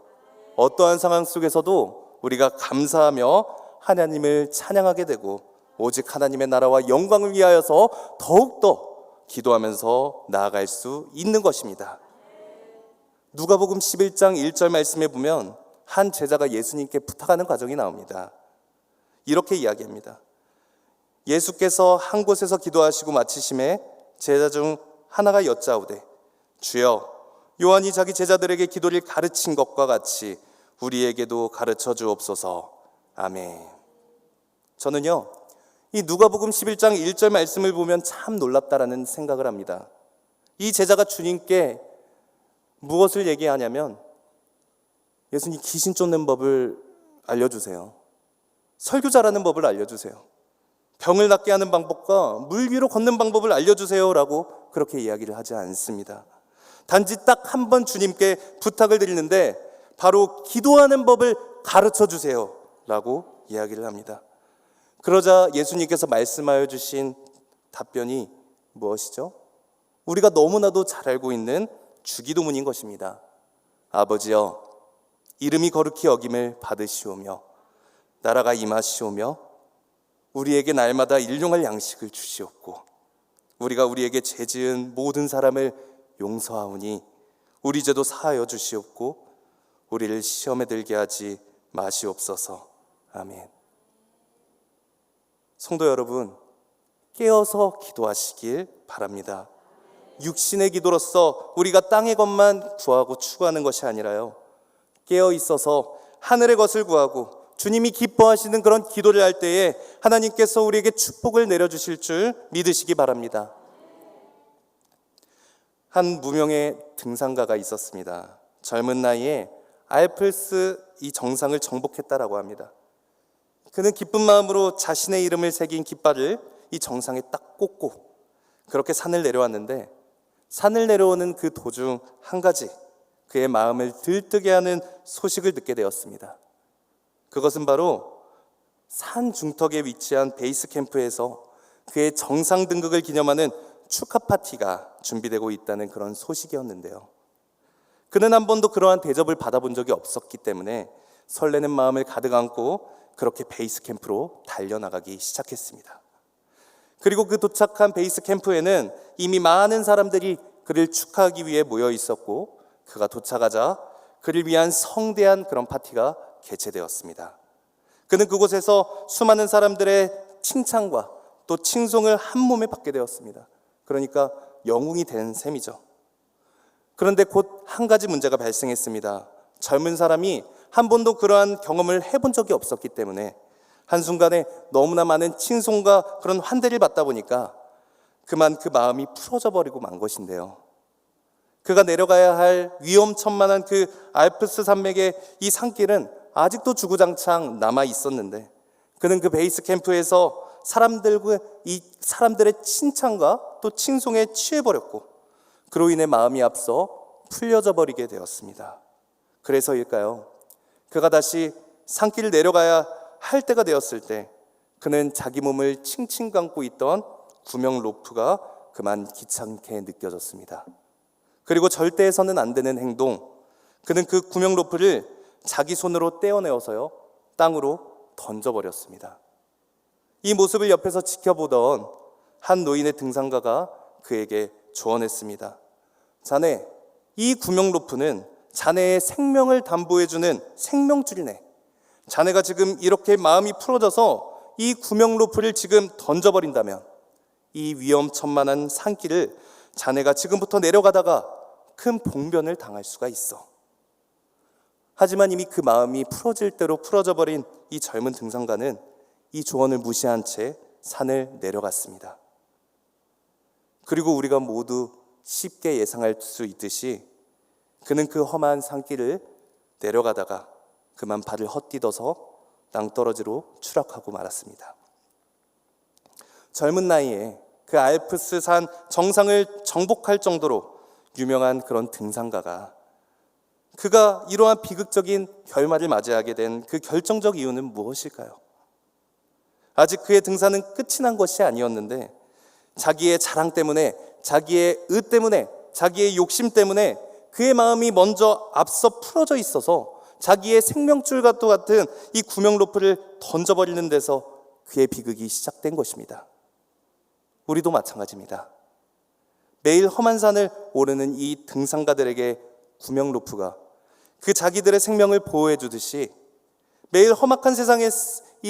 어떠한 상황 속에서도 우리가 감사하며 하나님을 찬양하게 되고 오직 하나님의 나라와 영광을 위하여서 더욱더 기도하면서 나아갈 수 있는 것입니다. 누가복음 11장 1절 말씀에 보면 한 제자가 예수님께 부탁하는 과정이 나옵니다. 이렇게 이야기합니다. 예수께서 한 곳에서 기도하시고 마치심에 제자 중 하나가 여짜오되, 주여, 요한이 자기 제자들에게 기도를 가르친 것과 같이 우리에게도 가르쳐 주옵소서. 아멘. 저는요, 이 누가복음 11장 1절 말씀을 보면 참 놀랍다라는 생각을 합니다. 이 제자가 주님께 무엇을 얘기하냐면, 예수님 귀신 쫓는 법을 알려주세요. 설교 잘하는 법을 알려주세요. 병을 낫게 하는 방법과 물 위로 걷는 방법을 알려주세요 라고 그렇게 이야기를 하지 않습니다. 단지 딱 한 번 주님께 부탁을 드리는데 바로 기도하는 법을 가르쳐 주세요 라고 이야기를 합니다. 그러자 예수님께서 말씀하여 주신 답변이 무엇이죠? 우리가 너무나도 잘 알고 있는 주기도문인 것입니다. 아버지여, 이름이 거룩히 여김을 받으시오며 나라가 임하시오며 우리에게 날마다 일용할 양식을 주시옵고 우리가 우리에게 죄 지은 모든 사람을 용서하오니 우리 죄도 사하여 주시옵고 우리를 시험에 들게 하지 마시옵소서. 아멘. 성도 여러분, 깨어서 기도하시길 바랍니다. 육신의 기도로서 우리가 땅의 것만 구하고 추구하는 것이 아니라요, 깨어 있어서 하늘의 것을 구하고 주님이 기뻐하시는 그런 기도를 할 때에 하나님께서 우리에게 축복을 내려주실 줄 믿으시기 바랍니다. 한 무명의 등산가가 있었습니다. 젊은 나이에 알프스 이 정상을 정복했다라고 합니다. 그는 기쁜 마음으로 자신의 이름을 새긴 깃발을 이 정상에 딱 꽂고 그렇게 산을 내려왔는데, 산을 내려오는 그 도중 한 가지 그의 마음을 들뜨게 하는 소식을 듣게 되었습니다. 그것은 바로 산 중턱에 위치한 베이스 캠프에서 그의 정상 등극을 기념하는 축하 파티가 준비되고 있다는 그런 소식이었는데요. 그는 한 번도 그러한 대접을 받아본 적이 없었기 때문에 설레는 마음을 가득 안고 그렇게 베이스 캠프로 달려나가기 시작했습니다. 그리고 그 도착한 베이스 캠프에는 이미 많은 사람들이 그를 축하하기 위해 모여 있었고, 그가 도착하자 그를 위한 성대한 그런 파티가 개최되었습니다. 그는 그곳에서 수많은 사람들의 칭찬과 또 칭송을 한 몸에 받게 되었습니다. 그러니까 영웅이 된 셈이죠. 그런데 곧 한 가지 문제가 발생했습니다. 젊은 사람이 한 번도 그러한 경험을 해본 적이 없었기 때문에 한순간에 너무나 많은 칭송과 그런 환대를 받다 보니까 그만 그 마음이 풀어져 버리고 만 것인데요. 그가 내려가야 할 위험천만한 그 알프스 산맥의 이 산길은 아직도 주구장창 남아 있었는데, 그는 그 베이스 캠프에서 사람들의 칭찬과 또 칭송에 취해버렸고, 그로 인해 마음이 앞서 풀려져 버리게 되었습니다. 그래서일까요? 그가 다시 산길을 내려가야 할 때가 되었을 때 그는 자기 몸을 칭칭 감고 있던 구명 로프가 그만 귀찮게 느껴졌습니다. 그리고 절대 해서는 안 되는 행동, 그는 그 구명 로프를 자기 손으로 떼어내어서요 땅으로 던져버렸습니다. 이 모습을 옆에서 지켜보던 한 노인의 등산가가 그에게 조언했습니다. 자네, 이 구명 로프는 자네의 생명을 담보해주는 생명줄이네. 자네가 지금 이렇게 마음이 풀어져서 이 구명 로프를 지금 던져버린다면 이 위험천만한 산길을 자네가 지금부터 내려가다가 큰 봉변을 당할 수가 있어. 하지만 이미 그 마음이 풀어질 대로 풀어져 버린 이 젊은 등산가는 이 조언을 무시한 채 산을 내려갔습니다. 그리고 우리가 모두 쉽게 예상할 수 있듯이 그는 그 험한 산길을 내려가다가 그만 발을 헛디뎌서 낭떠러지로 추락하고 말았습니다. 젊은 나이에 그 알프스 산 정상을 정복할 정도로 유명한 그런 등산가가 그가 이러한 비극적인 결말을 맞이하게 된 그 결정적 이유는 무엇일까요? 아직 그의 등산은 끝이 난 것이 아니었는데 자기의 자랑 때문에, 자기의 의 때문에, 자기의 욕심 때문에 그의 마음이 먼저 앞서 풀어져 있어서 자기의 생명줄과 같은 이 구명 로프를 던져버리는 데서 그의 비극이 시작된 것입니다. 우리도 마찬가지입니다. 매일 험한 산을 오르는 이 등산가들에게 구명 로프가 그 자기들의 생명을 보호해 주듯이 매일 험악한 세상에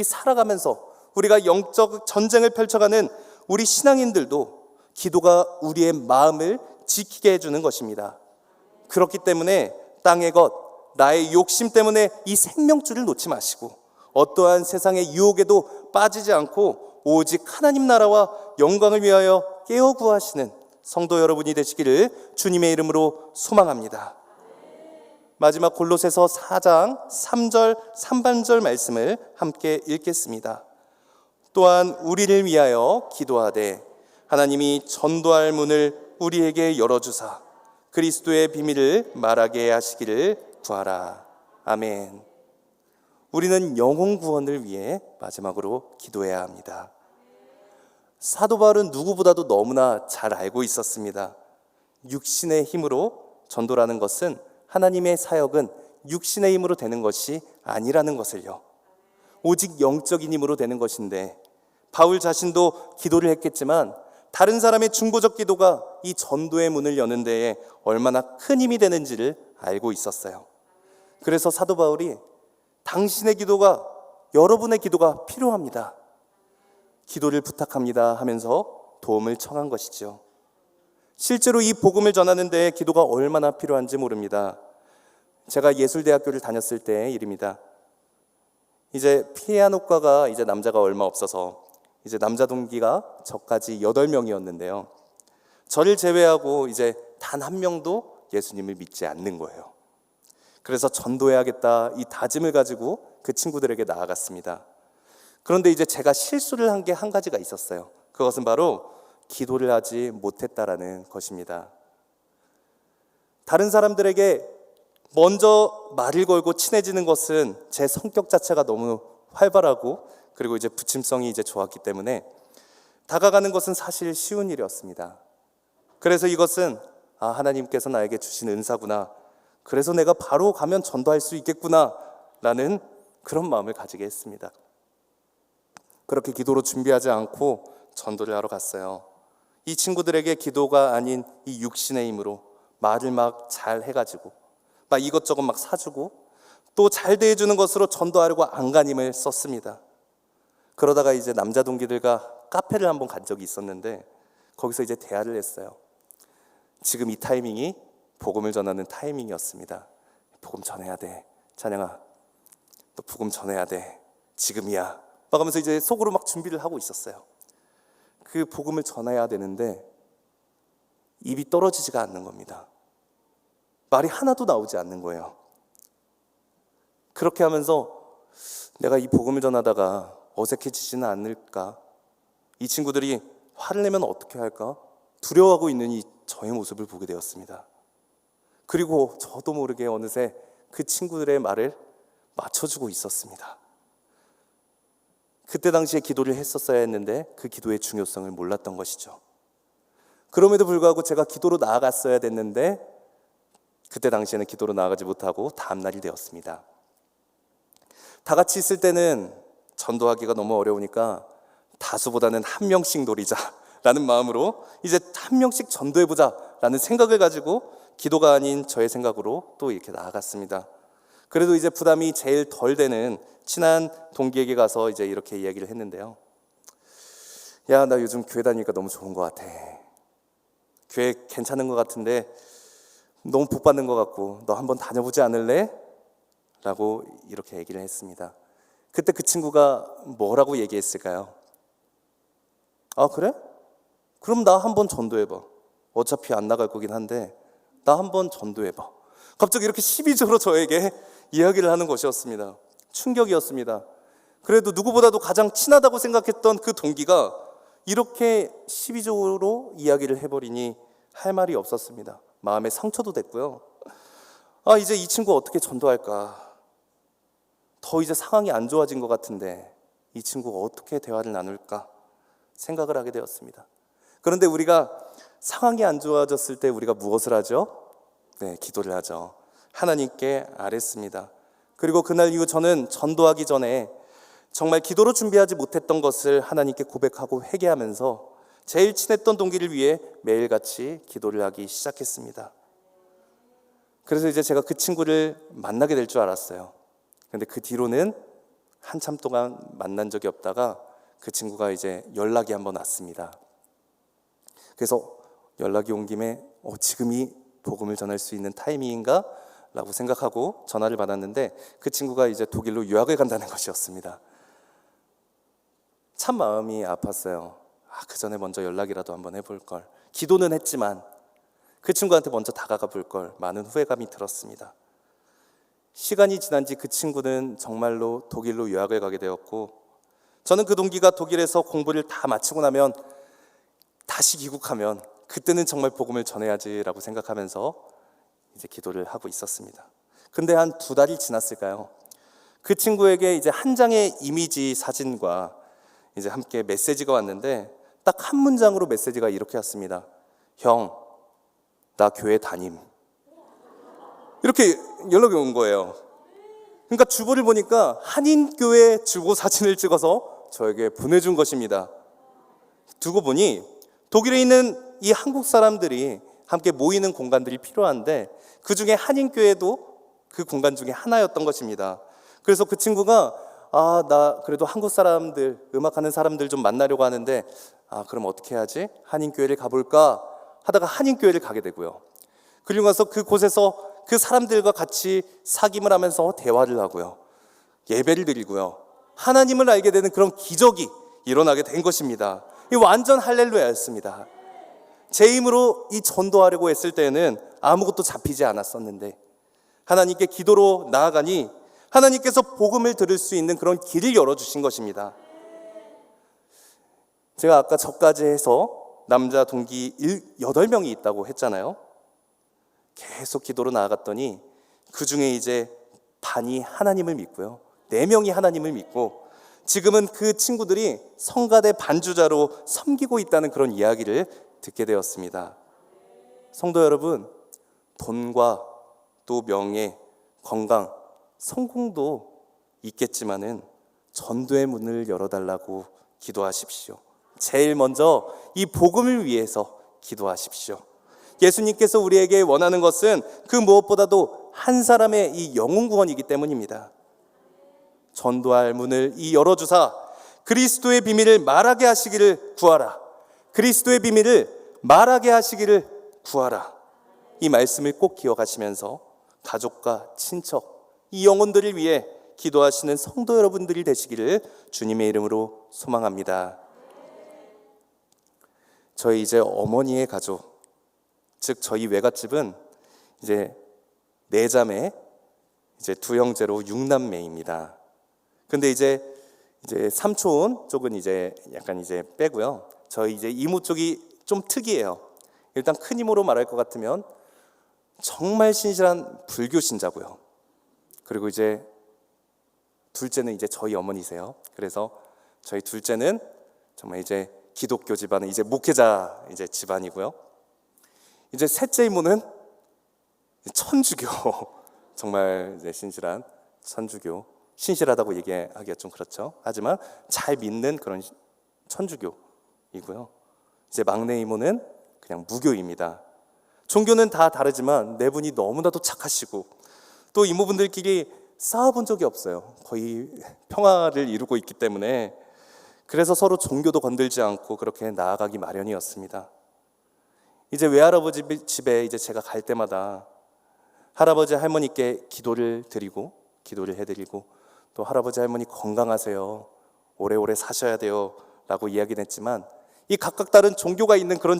살아가면서 우리가 영적 전쟁을 펼쳐가는 우리 신앙인들도 기도가 우리의 마음을 지키게 해주는 것입니다. 그렇기 때문에 땅의 것, 나의 욕심 때문에 이 생명줄을 놓지 마시고 어떠한 세상의 유혹에도 빠지지 않고 오직 하나님 나라와 영광을 위하여 깨어 구하시는 성도 여러분이 되시기를 주님의 이름으로 소망합니다. 마지막 골로새서 4장 3절 3반절 말씀을 함께 읽겠습니다. 또한 우리를 위하여 기도하되 하나님이 전도할 문을 우리에게 열어주사 그리스도의 비밀을 말하게 하시기를 구하라. 아멘. 우리는 영혼 구원을 위해 마지막으로 기도해야 합니다. 사도 바울은 누구보다도 너무나 잘 알고 있었습니다. 육신의 힘으로 전도라는 것은 하나님의 사역은 육신의 힘으로 되는 것이 아니라는 것을요. 오직 영적인 힘으로 되는 것인데 바울 자신도 기도를 했겠지만 다른 사람의 중보적 기도가 이 전도의 문을 여는 데에 얼마나 큰 힘이 되는지를 알고 있었어요. 그래서 사도 바울이 당신의 기도가, 여러분의 기도가 필요합니다. 기도를 부탁합니다 하면서 도움을 청한 것이죠. 실제로 이 복음을 전하는 데에 기도가 얼마나 필요한지 모릅니다. 제가 예술대학교를 다녔을 때의 일입니다. 이제 피아노과가 이제 남자가 얼마 없어서 이제 남자 동기가 저까지 8명이었는데요. 저를 제외하고 이제 단 한 명도 예수님을 믿지 않는 거예요. 그래서 전도해야겠다 이 다짐을 가지고 그 친구들에게 나아갔습니다. 그런데 이제 제가 실수를 한 게 한 가지가 있었어요. 그것은 바로 기도를 하지 못했다라는 것입니다. 다른 사람들에게 먼저 말을 걸고 친해지는 것은 제 성격 자체가 너무 활발하고 그리고 이제 부침성이 이제 좋았기 때문에 다가가는 것은 사실 쉬운 일이었습니다. 그래서 이것은 하나님께서 나에게 주신 은사구나. 그래서 내가 바로 가면 전도할 수 있겠구나 라는 그런 마음을 가지게 했습니다. 그렇게 기도로 준비하지 않고 전도를 하러 갔어요. 이 친구들에게 기도가 아닌 이 육신의 힘으로 말을 막 잘 해가지고 막 이것저것 막 사주고 또 잘 대해주는 것으로 전도하려고 안간힘을 썼습니다. 그러다가 이제 남자 동기들과 카페를 한번 간 적이 있었는데 거기서 이제 대화를 했어요. 지금 이 타이밍이 복음을 전하는 타이밍이었습니다. 복음 전해야 돼. 찬양아, 너 복음 전해야 돼. 지금이야. 막 하면서 이제 속으로 막 준비를 하고 있었어요. 그 복음을 전해야 되는데 입이 떨어지지가 않는 겁니다. 말이 하나도 나오지 않는 거예요. 그렇게 하면서 내가 이 복음을 전하다가 어색해지지는 않을까? 이 친구들이 화를 내면 어떻게 할까? 두려워하고 있는 이 저의 모습을 보게 되었습니다. 그리고 저도 모르게 어느새 그 친구들의 말을 맞춰주고 있었습니다. 그때 당시에 기도를 했었어야 했는데 그 기도의 중요성을 몰랐던 것이죠. 그럼에도 불구하고 제가 기도로 나아갔어야 됐는데 그때 당시에는 기도로 나아가지 못하고 다음 날이 되었습니다. 다 같이 있을 때는 전도하기가 너무 어려우니까 다수보다는 한 명씩 노리자라는 마음으로 이제 한 명씩 전도해보자라는 생각을 가지고 기도가 아닌 저의 생각으로 또 이렇게 나아갔습니다. 그래도 이제 부담이 제일 덜 되는 친한 동기에게 가서 이제 이렇게 이야기를 했는데요. 야, 나 요즘 교회 다니니까 너무 좋은 것 같아. 교회 괜찮은 것 같은데 너무 복 받는 것 같고 너 한번 다녀보지 않을래? 라고 이렇게 얘기를 했습니다. 그때 그 친구가 뭐라고 얘기했을까요? 아, 그래? 그럼 나 한번 전도해봐. 어차피 안 나갈 거긴 한데 나 한번 전도해봐. 갑자기 이렇게 시비적으로 저에게 이야기를 하는 것이었습니다. 충격이었습니다. 그래도 누구보다도 가장 친하다고 생각했던 그 동기가 이렇게 시비적으로 이야기를 해버리니 할 말이 없었습니다. 마음에 상처도 됐고요. 아, 이제 이 친구 어떻게 전도할까? 더 이제 상황이 안 좋아진 것 같은데 이 친구가 어떻게 대화를 나눌까 생각을 하게 되었습니다. 그런데 우리가 상황이 안 좋아졌을 때 우리가 무엇을 하죠? 네, 기도를 하죠. 하나님께 아뢰습니다. 그리고 그날 이후 저는 전도하기 전에 정말 기도로 준비하지 못했던 것을 하나님께 고백하고 회개하면서 제일 친했던 동기를 위해 매일같이 기도를 하기 시작했습니다. 그래서 이제 제가 그 친구를 만나게 될 줄 알았어요. 근데 그 뒤로는 한참 동안 만난 적이 없다가 그 친구가 이제 연락이 한번 왔습니다. 그래서 연락이 온 김에 지금이 복음을 전할 수 있는 타이밍인가? 라고 생각하고 전화를 받았는데 그 친구가 이제 독일로 유학을 간다는 것이었습니다. 참 마음이 아팠어요. 그 전에 먼저 연락이라도 한번 해볼 걸. 기도는 했지만 그 친구한테 먼저 다가가 볼 걸. 많은 후회감이 들었습니다. 시간이 지난 지 그 친구는 정말로 독일로 유학을 가게 되었고 저는 그 동기가 독일에서 공부를 다 마치고 나면 다시 귀국하면 그때는 정말 복음을 전해야지라고 생각하면서 이제 기도를 하고 있었습니다. 근데 한 2달이 지났을까요? 그 친구에게 이제 한 장의 이미지 사진과 이제 함께 메시지가 왔는데 딱 한 문장으로 메시지가 이렇게 왔습니다. 형, 나 교회 다님. 이렇게 연락이 온 거예요. 그러니까 주보를 보니까 한인교회 주보 사진을 찍어서 저에게 보내준 것입니다. 두고 보니 독일에 있는 이 한국 사람들이 함께 모이는 공간들이 필요한데 그 중에 한인교회도 그 공간 중에 하나였던 것입니다. 그래서 그 친구가 나 그래도 한국 사람들, 음악하는 사람들 좀 만나려고 하는데 그럼 어떻게 해야지? 한인교회를 가볼까? 하다가 한인교회를 가게 되고요. 그리고 나서 그곳에서 그 사람들과 같이 사귐을 하면서 대화를 하고요. 예배를 드리고요. 하나님을 알게 되는 그런 기적이 일어나게 된 것입니다. 이 완전 할렐루야였습니다. 제 힘으로 이 전도하려고 했을 때는 아무것도 잡히지 않았었는데 하나님께 기도로 나아가니 하나님께서 복음을 들을 수 있는 그런 길을 열어주신 것입니다. 제가 아까 저까지 해서 남자 동기 8명이 있다고 했잖아요. 계속 기도로 나아갔더니 그 중에 이제 반이 하나님을 믿고요. 4명이 하나님을 믿고 지금은 그 친구들이 성가대 반주자로 섬기고 있다는 그런 이야기를 듣게 되었습니다. 성도 여러분, 돈과 또 명예, 건강, 성공도 있겠지만은 전도의 문을 열어달라고 기도하십시오. 제일 먼저 이 복음을 위해서 기도하십시오. 예수님께서 우리에게 원하는 것은 그 무엇보다도 한 사람의 이 영혼 구원이기 때문입니다. 전도할 문을 열어주사 그리스도의 비밀을 말하게 하시기를 구하라. 그리스도의 비밀을 말하게 하시기를 구하라. 이 말씀을 꼭 기억하시면서 가족과 친척, 이 영혼들을 위해 기도하시는 성도 여러분들이 되시기를 주님의 이름으로 소망합니다. 저희 이제 어머니의 가족, 즉 저희 외갓집은 이제 4자매, 이제 2형제로 6남매입니다. 근데 이제 삼촌 쪽은 이제 약간 이제 빼고요. 저희 이제 이모 쪽이 좀 특이해요. 일단 큰 이모로 말할 것 같으면 정말 신실한 불교 신자고요. 그리고 이제 둘째는 이제 저희 어머니세요. 그래서 저희 둘째는 정말 이제 기독교 집안의 이제 목회자 이제 집안이고요. 이제 셋째 이모는 천주교 정말 이제 신실한 천주교, 신실하다고 얘기하기가 좀 그렇죠. 하지만 잘 믿는 그런 천주교이고요. 이제 막내 이모는 그냥 무교입니다. 종교는 다 다르지만 네 분이 너무나도 착하시고 또 이모분들끼리 싸워본 적이 없어요. 거의 평화를 이루고 있기 때문에 그래서 서로 종교도 건들지 않고 그렇게 나아가기 마련이었습니다. 이제 외할아버지 집에 이제 제가 갈 때마다 할아버지 할머니께 기도를 해드리고 또 할아버지 할머니 건강하세요, 오래오래 사셔야 돼요 라고 이야기를 했지만 이 각각 다른 종교가 있는 그런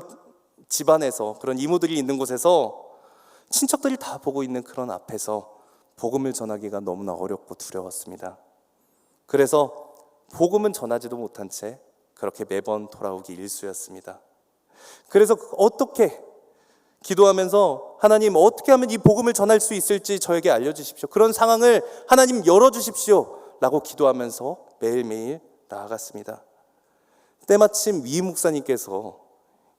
집안에서, 그런 이모들이 있는 곳에서 친척들이 다 보고 있는 그런 앞에서 복음을 전하기가 너무나 어렵고 두려웠습니다. 그래서 복음은 전하지도 못한 채 그렇게 매번 돌아오기 일쑤였습니다. 그래서 어떻게 기도하면서 하나님 어떻게 하면 이 복음을 전할 수 있을지 저에게 알려주십시오, 그런 상황을 하나님 열어주십시오 라고 기도하면서 매일매일 나아갔습니다. 때마침 위 목사님께서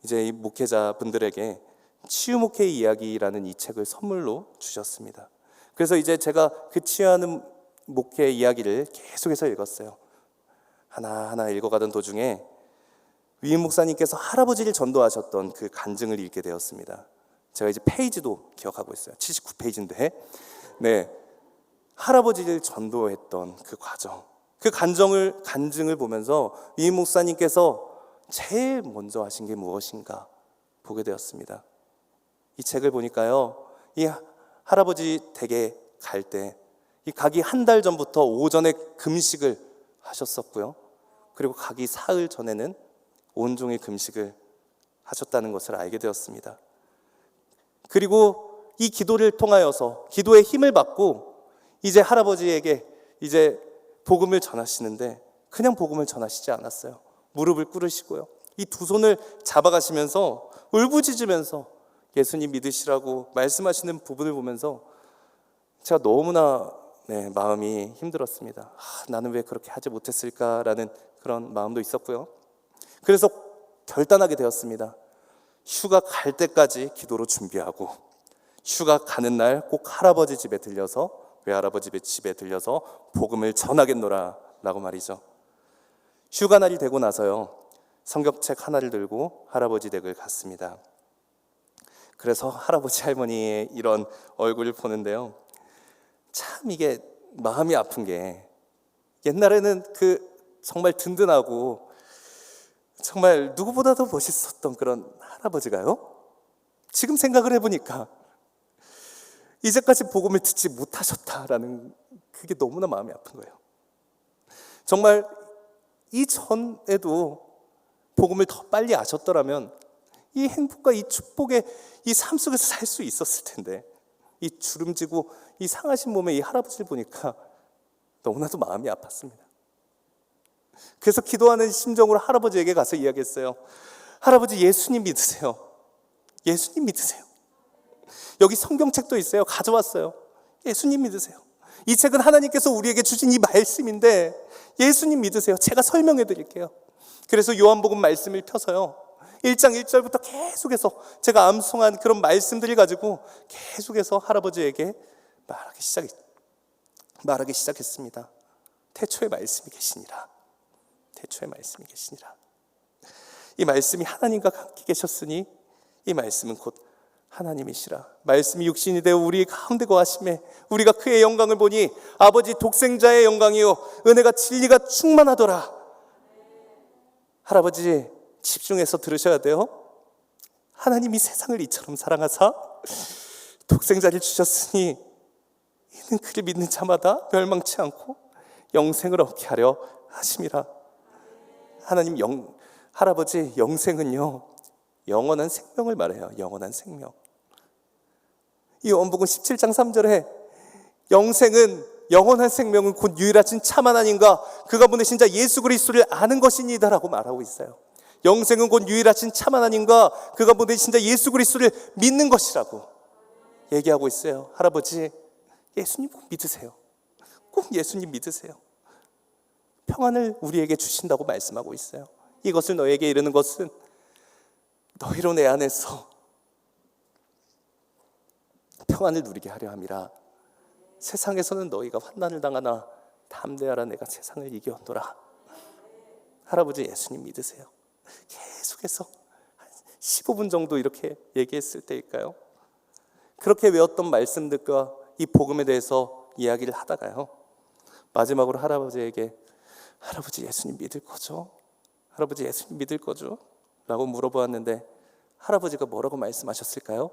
이제 이 목회자분들에게 치유 목회 이야기라는 이 책을 선물로 주셨습니다. 그래서 이제 제가 그 치유하는 목회 이야기를 계속해서 읽었어요. 하나하나 읽어가던 도중에 위 목사님께서 할아버지를 전도하셨던 그 간증을 읽게 되었습니다. 제가 이제 페이지도 기억하고 있어요. 79페이지인데 네, 할아버지를 전도했던 그 과정, 그 간증을 보면서 위 목사님께서 제일 먼저 하신 게 무엇인가 보게 되었습니다. 이 책을 보니까요, 이 할아버지 댁에 갈 때 이 가기 한 달 전부터 오전에 금식을 하셨었고요, 그리고 가기 사흘 전에는 온종일 금식을 하셨다는 것을 알게 되었습니다. 그리고 이 기도를 통하여서 기도의 힘을 받고 이제 할아버지에게 이제 복음을 전하시는데 그냥 복음을 전하시지 않았어요. 무릎을 꿇으시고요, 이 두 손을 잡아가시면서 울부짖으면서 예수님 믿으시라고 말씀하시는 부분을 보면서 제가 너무나 마음이 힘들었습니다. 나는 왜 그렇게 하지 못했을까라는 그런 마음도 있었고요. 그래서 결단하게 되었습니다. 휴가 갈 때까지 기도로 준비하고 휴가 가는 날 꼭 할아버지 집에 들려서, 외할아버지 집에 들려서 복음을 전하겠노라 라고 말이죠. 휴가 날이 되고 나서요, 성경책 하나를 들고 할아버지 댁을 갔습니다. 그래서 할아버지 할머니의 이런 얼굴을 보는데요, 참 이게 마음이 아픈 게, 옛날에는 그 정말 든든하고 정말 누구보다도 멋있었던 그런 할아버지가요, 지금 생각을 해보니까 이제까지 복음을 듣지 못하셨다라는 그게 너무나 마음이 아픈 거예요. 정말 이전에도 복음을 더 빨리 아셨더라면 이 행복과 이 축복의 이 삶 속에서 살 수 있었을 텐데, 이 주름지고 이 상하신 몸의 이 할아버지를 보니까 너무나도 마음이 아팠습니다. 그래서 기도하는 심정으로 할아버지에게 가서 이야기했어요. 할아버지, 예수님 믿으세요. 예수님 믿으세요. 여기 성경책도 있어요. 가져왔어요. 예수님 믿으세요. 이 책은 하나님께서 우리에게 주신 이 말씀인데 예수님 믿으세요. 제가 설명해 드릴게요. 그래서 요한복음 말씀을 펴서요, 1장 1절부터 계속해서 제가 암송한 그런 말씀들을 가지고 계속해서 할아버지에게 말하기 시작했습니다. 태초에 말씀이 계시니라. 태초에 말씀이 계시니라. 이 말씀이 하나님과 함께 계셨으니 이 말씀은 곧 하나님이시라. 말씀이 육신이 되어 우리 가운데 거하심에 우리가 그의 영광을 보니 아버지 독생자의 영광이요 은혜가 진리가 충만하더라. 할아버지, 집중해서 들으셔야 돼요. 하나님이 세상을 이처럼 사랑하사 독생자를 주셨으니 이는 그를 믿는 자마다 멸망치 않고 영생을 얻게 하려 하심이라. 하나님 할아버지, 영생은요 영원한 생명을 말해요. 영원한 생명. 이 요한복음 17장 3절에 영생은, 영원한 생명은 곧 유일하신 참 하나님과 그가 보내신 자 예수 그리스도를 아는 것이니다라고 말하고 있어요. 영생은 곧 유일하신 참 하나님과 그가 보내신 자 예수 그리스도를 믿는 것이라고 얘기하고 있어요. 할아버지, 예수님 꼭 믿으세요. 꼭 예수님 믿으세요. 평안을 우리에게 주신다고 말씀하고 있어요. 이것을 너에게 이르는 것은 너희로 내 안에서 평안을 누리게 하려 함이라. 세상에서는 너희가 환난을 당하나 담대하라, 내가 세상을 이겨노라. 할아버지 예수님 믿으세요. 계속해서 한 15분 정도 이렇게 얘기했을 때일까요? 그렇게 외웠던 말씀들과 이 복음에 대해서 이야기를 하다가요, 마지막으로 할아버지에게 할아버지 예수님 믿을 거죠? 할아버지 예수님 믿을 거죠? 라고 물어보았는데 할아버지가 뭐라고 말씀하셨을까요?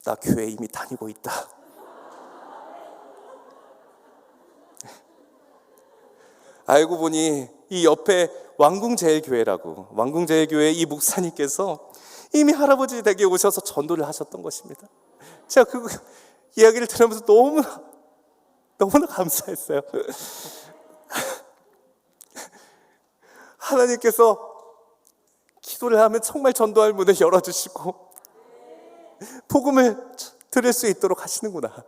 나 교회 이미 다니고 있다. 알고 보니 이 옆에 왕궁제일교회라고, 왕궁제일교회 이 목사님께서 이미 할아버지 댁에 오셔서 전도를 하셨던 것입니다. 제가 그 이야기를 들으면서 너무나 감사했어요. 하나님께서 기도를 하면 정말 전도할 문을 열어주시고 복음을 들을 수 있도록 하시는구나.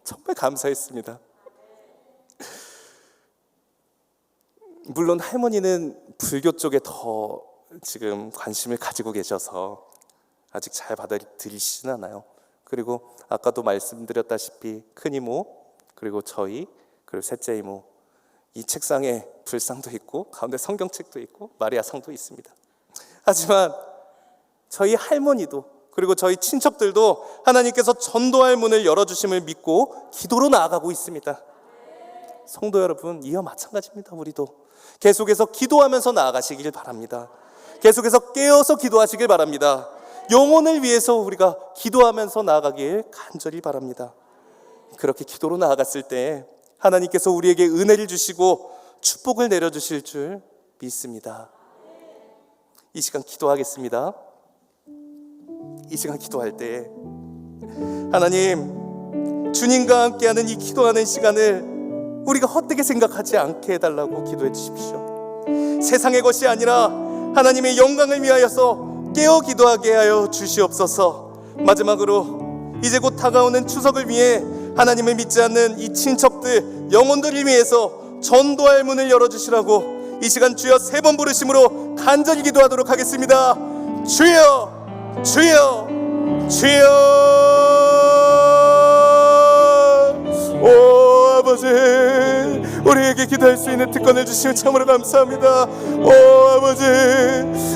정말 감사했습니다. 물론 할머니는 불교 쪽에 더 지금 관심을 가지고 계셔서 아직 잘 받아들이시진 않아요. 그리고 아까도 말씀드렸다시피 큰 이모, 그리고 저희, 그리고 셋째 이모, 이 책상에 불상도 있고 가운데 성경책도 있고 마리아상도 있습니다. 하지만 저희 할머니도, 그리고 저희 친척들도 하나님께서 전도할 문을 열어주심을 믿고 기도로 나아가고 있습니다. 성도 여러분, 이와 마찬가지입니다. 우리도 계속해서 기도하면서 나아가시길 바랍니다. 계속해서 깨어서 기도하시길 바랍니다. 영혼을 위해서 우리가 기도하면서 나아가길 간절히 바랍니다. 그렇게 기도로 나아갔을 때 하나님께서 우리에게 은혜를 주시고 축복을 내려주실 줄 믿습니다. 이 시간 기도하겠습니다. 이 시간 기도할 때 하나님, 주님과 함께하는 이 기도하는 시간을 우리가 헛되게 생각하지 않게 해달라고 기도해 주십시오. 세상의 것이 아니라 하나님의 영광을 위하여서 깨어 기도하게 하여 주시옵소서. 마지막으로 이제 곧 다가오는 추석을 위해 하나님을 믿지 않는 이 친척들, 영혼들을 위해서 전도할 문을 열어주시라고 이 시간 주여 3번 부르심으로 간절히 기도하도록 하겠습니다. 주여, 주여, 주여. 오 아버지, 우리에게 기도할 수 있는 특권을 주시면 참으로 감사합니다. 오 아버지,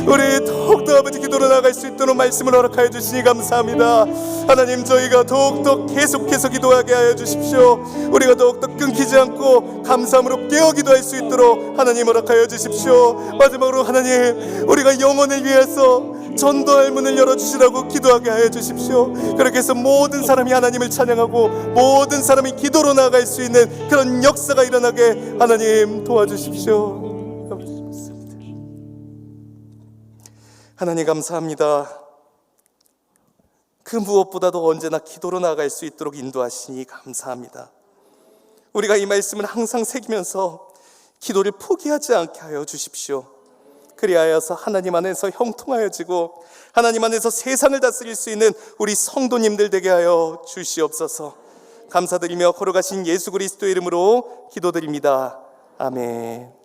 우리 더욱더 아버지 기도로 나갈 수 있도록 말씀을 허락하여 주시니 감사합니다. 하나님, 저희가 더욱더 계속해서 기도하게 하여 주십시오. 우리가 더욱더 끊기지 않고 감사함으로 깨어 기도할 수 있도록 하나님 허락하여 주십시오. 마지막으로 하나님, 우리가 영혼을 위해서 전도할 문을 열어주시라고 기도하게 하여 주십시오. 그렇게 해서 모든 사람이 하나님을 찬양하고 모든 사람이 기도로 나아갈 수 있는 그런 역사가 일어나게 하나님 도와주십시오. 하나님 감사합니다. 그 무엇보다도 언제나 기도로 나아갈 수 있도록 인도하시니 감사합니다. 우리가 이 말씀을 항상 새기면서 기도를 포기하지 않게 하여 주십시오. 그리하여서 하나님 안에서 형통하여지고 하나님 안에서 세상을 다스릴 수 있는 우리 성도님들 되게 하여 주시옵소서. 감사드리며 걸어가신 예수 그리스도의 이름으로 기도드립니다. 아멘.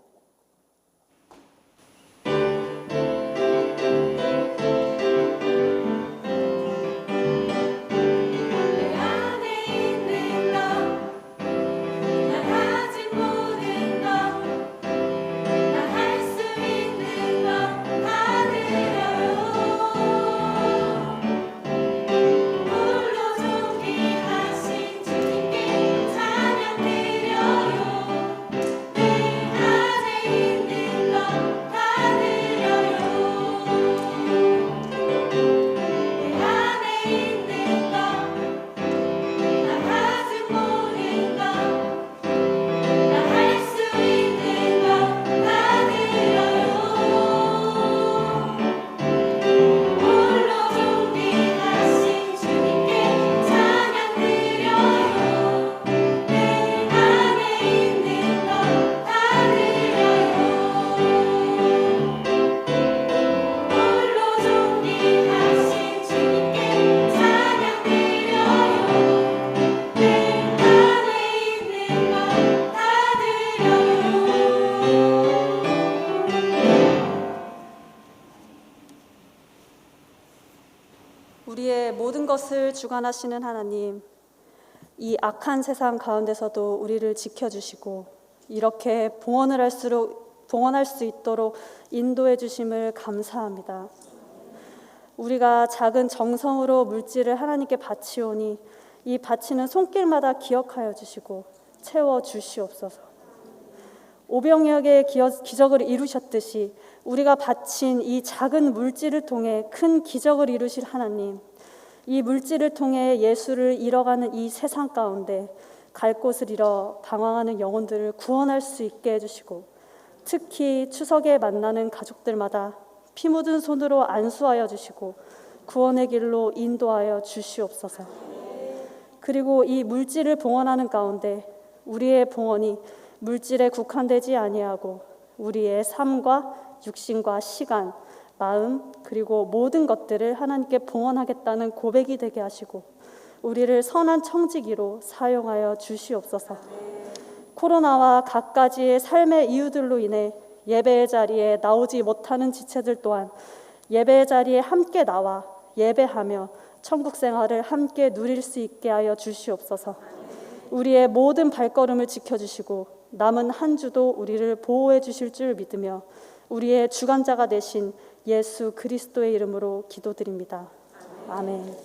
주님께 찬양 드려요. 내 것을 주관하시는 하나님, 이 악한 세상 가운데서도 우리를 지켜주시고 이렇게 봉헌할 수 있도록 인도해 주심을 감사합니다. 우리가 작은 정성으로 물질을 하나님께 바치오니 이 바치는 손길마다 기억하여 주시고 채워 주시옵소서. 오병이어의 기적을 이루셨듯이 우리가 바친 이 작은 물질을 통해 큰 기적을 이루실 하나님, 이 물질을 통해 예수를 잃어가는 이 세상 가운데 갈 곳을 잃어 방황하는 영혼들을 구원할 수 있게 해주시고, 특히 추석에 만나는 가족들마다 피 묻은 손으로 안수하여 주시고 구원의 길로 인도하여 주시옵소서. 그리고 이 물질을 봉헌하는 가운데 우리의 봉헌이 물질에 국한되지 아니하고 우리의 삶과 육신과 시간, 마음 그리고 모든 것들을 하나님께 봉헌하겠다는 고백이 되게 하시고 우리를 선한 청지기로 사용하여 주시옵소서. 코로나와 갖가지의 삶의 이유들로 인해 예배의 자리에 나오지 못하는 지체들 또한 예배의 자리에 함께 나와 예배하며 천국 생활을 함께 누릴 수 있게 하여 주시옵소서. 우리의 모든 발걸음을 지켜주시고 남은 한 주도 우리를 보호해 주실 줄 믿으며 우리의 주관자가 되신 예수 그리스도의 이름으로 기도드립니다. 아멘.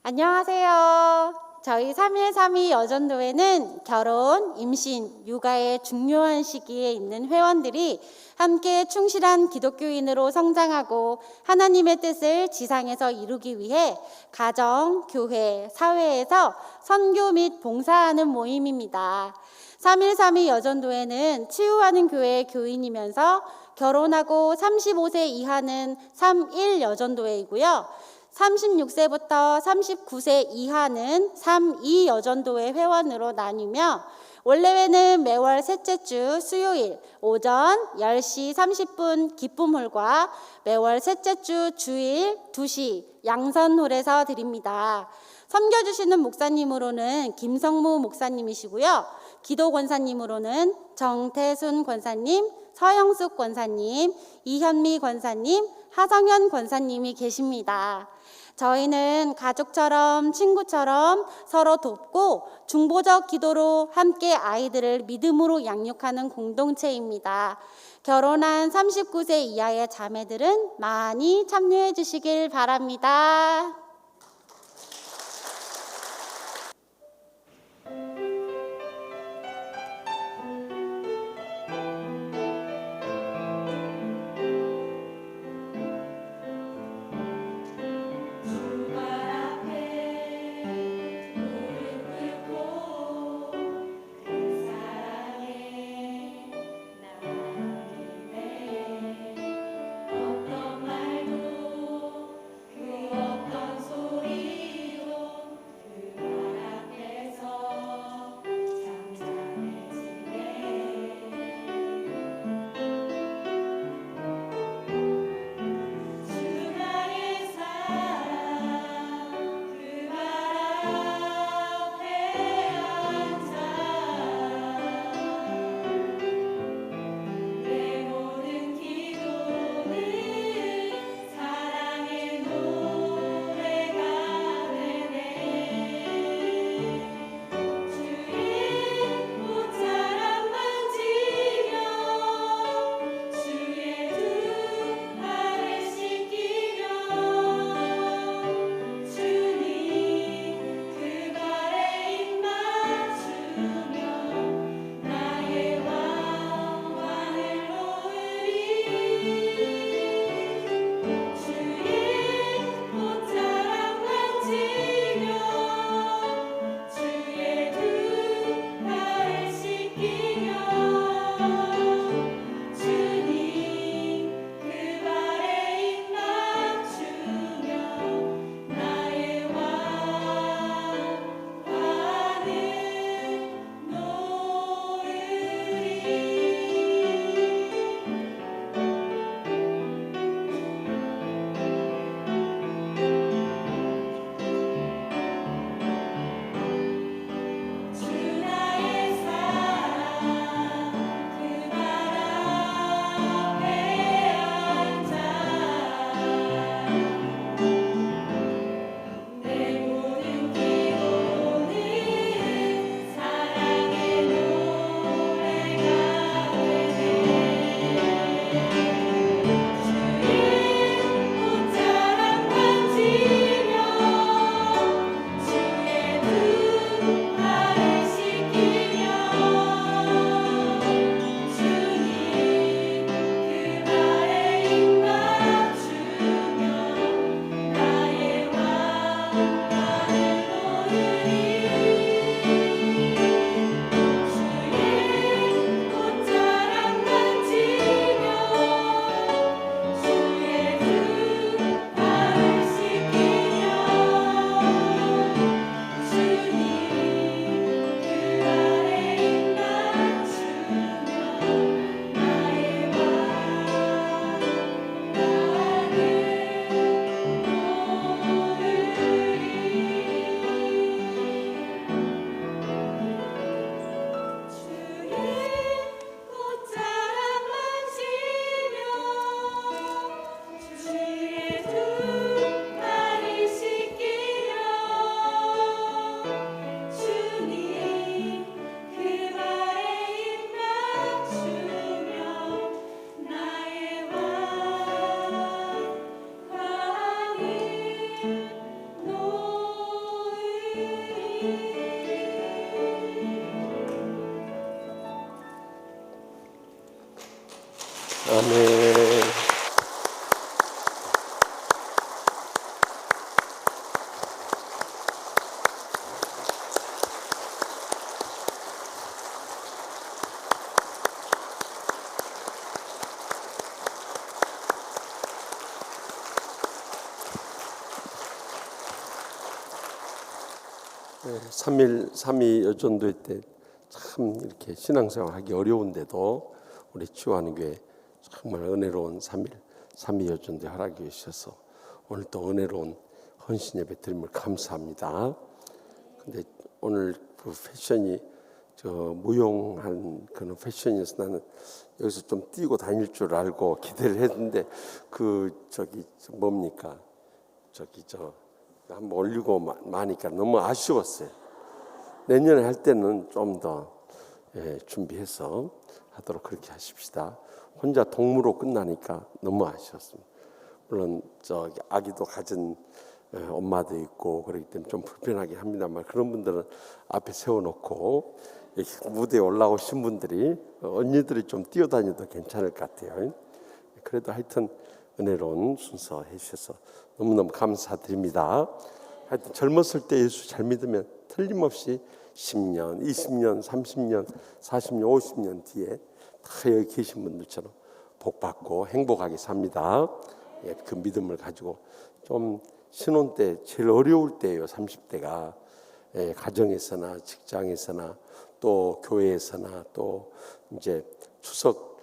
안녕하세요. 저희 3.1.3.2 여전도회는 결혼, 임신, 육아의 중요한 시기에 있는 회원들이 함께 충실한 기독교인으로 성장하고 하나님의 뜻을 지상에서 이루기 위해 가정, 교회, 사회에서 선교 및 봉사하는 모임입니다. 3.1.3.2 여전도회는 치유하는 교회의 교인이면서 결혼하고 35세 이하는 3.1 여전도회이고요. 36세부터 39세 이하는 3.2 여전도회 회원으로 나뉘며 원래회는 매월 셋째 주 수요일 오전 10시 30분 기쁨홀과 매월 셋째 주 주일 2시 양선홀에서 드립니다. 섬겨주시는 목사님으로는 김성무 목사님이시고요. 기도 권사님으로는 정태순 권사님, 서영숙 권사님, 이현미 권사님, 하성현 권사님이 계십니다. 저희는 가족처럼 친구처럼 서로 돕고 중보적 기도로 함께 아이들을 믿음으로 양육하는 공동체입니다. 결혼한 39세 이하의 자매들은 많이 참여해 주시길 바랍니다. 어떤 말도 그 어떤 3일 3위 여전도회 때 참 이렇게 신앙생활 하기 어려운데도 우리 치유하는 교회 정말 은혜로운 3일 3위 여전도회 허락해 주셔서 오늘 또 은혜로운 헌신 예배 드림을 감사합니다. 근데 오늘 그 패션이 저 무용한 그런 패션이어서 나는 여기서 좀 뛰고 다닐 줄 알고 기대를 했는데 그 저기 뭡니까 저기 저 한번 올리고 마니까 너무 아쉬웠어요. 내년에 할 때는 좀 더 준비해서 하도록 그렇게 하십시다. 혼자 동무로 끝나니까 너무 아쉬웠습니다. 물론 저기 아기도 가진 엄마도 있고 그렇기 때문에 좀 불편하긴 합니다만 그런 분들은 앞에 세워놓고 이렇게 무대에 올라오신 분들이 언니들이 좀 뛰어다녀도 괜찮을 것 같아요. 그래도 하여튼 은혜로운 순서 해주셔서 너무너무 감사드립니다. 하여튼 젊었을 때 예수 잘 믿으면 틀림없이 10년, 20년, 30년, 40년, 50년 뒤에 다 여기 계신 분들처럼 복받고 행복하게 삽니다. 그 믿음을 가지고 좀 신혼 때 제일 어려울 때예요. 30대가 가정에서나 직장에서나 또 교회에서나 또 이제 추석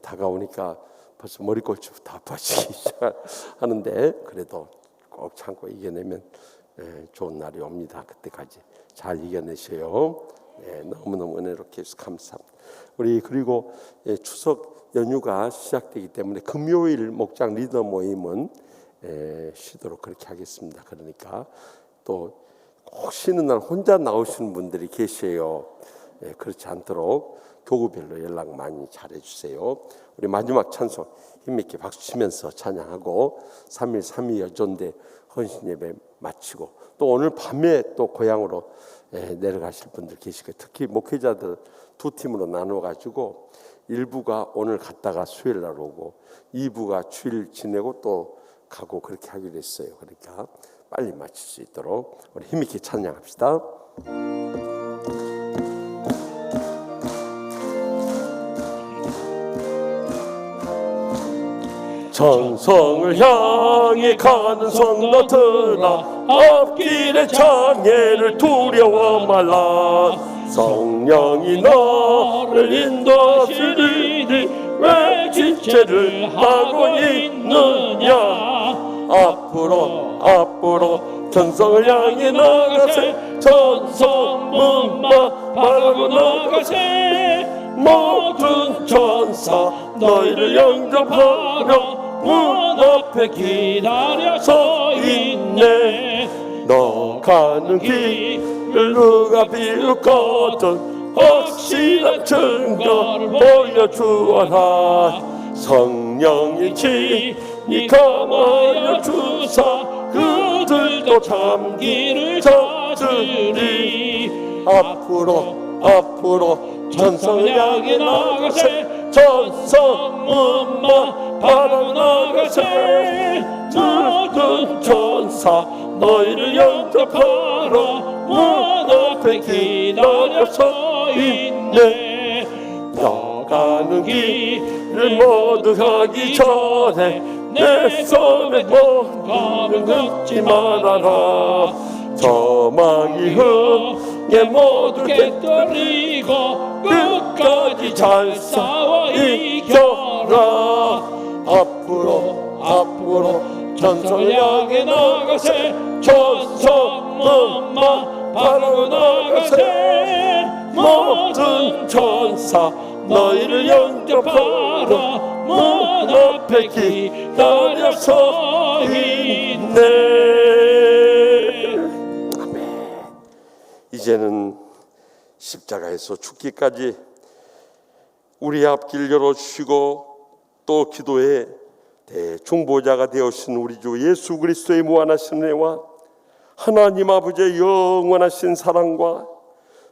다가오니까 벌써 머리꼴치부터 아파지기 시작하는데 그래도 꼭 참고 이겨내면 좋은 날이 옵니다. 그때까지 잘 이겨내셔요. 너무너무 은혜롭게 해주셔서 감사합니다. 우리 그리고 추석 연휴가 시작되기 때문에 금요일 목장 리더 모임은 쉬도록 그렇게 하겠습니다. 그러니까 또 꼭 쉬는 날 혼자 나오시는 분들이 계세요. 그렇지 않도록 교구별로 연락 많이 잘해주세요. 우리 마지막 찬송 힘있게 박수 치면서 찬양하고 3일 3위 여전대 헌신 예배 마치고 또 오늘 밤에 또 고향으로 내려가실 분들 계시고 특히 목회자들 두 팀으로 나눠가지고 일부가 오늘 갔다가 수요일 날 오고 2부가 주일 지내고 또 가고 그렇게 하기로 했어요. 그러니까 빨리 마칠 수 있도록 우리 힘있게 찬양합시다. 정성을 향해 가는 성도들아 앞길의 장애를 두려워 말라. 성령이 너를 인도하시리니 왜 지체를 하고 있느냐. 앞으로 전성을 향해 나가세. 전성문만 바라고 나가세. 모든 전사 너희를 영접하러 문 앞에 기다려 서 있네. 너 가는 길을 누가 비웃거든 확실한 증거를 보여주어라. 성령이 친히 감하여 주사 그들도 참기를 찾으리. 앞으로 전성을 향해 나가세. 전성문만 바라고 나가세. 모든 전사 너희를 영접하러 문 앞에 기다려 서 있네. 가는 길을 모두 가기 전에 내 손에 뭔가를 긋지 말아라. 저망이 흥에 모두 깨뜨리고 끝까지 잘 싸워 이겨라. 앞으로 전성을 향해 나가세. 전성문만 바라고 나가세. 모든 전사 너희를 영접하러 문 앞에 기다려 서 있네. 아멘. 이제는 십자가에서 죽기까지 우리 앞길 열어주시고 또 기도의 대중보자가 되어신 우리 주 예수 그리스도의 무한하신 은혜와 하나님 아버지의 영원하신 사랑과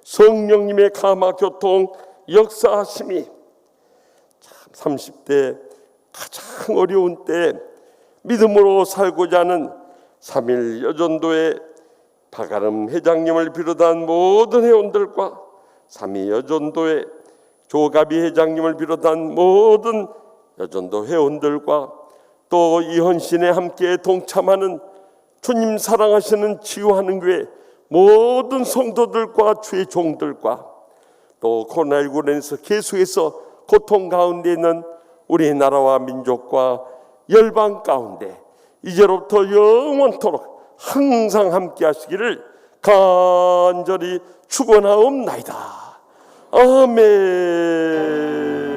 성령님의 감화 교통 역사하심이 참 30대 가장 어려운 때 믿음으로 살고자 하는 3일 여전도의 박아름 회장님을 비롯한 모든 회원들과 3위 여전도의 조가비 회장님을 비롯한 모든 여전도 회원들과 또 이 헌신에 함께 동참하는 주님 사랑하시는 치유하는 교회 모든 성도들과 주의 종들과 또 코로나19로 인해서 계속해서 고통 가운데 있는 우리나라와 민족과 열방 가운데 이제로부터 영원토록 항상 함께 하시기를 간절히 축원하옵나이다. 아멘.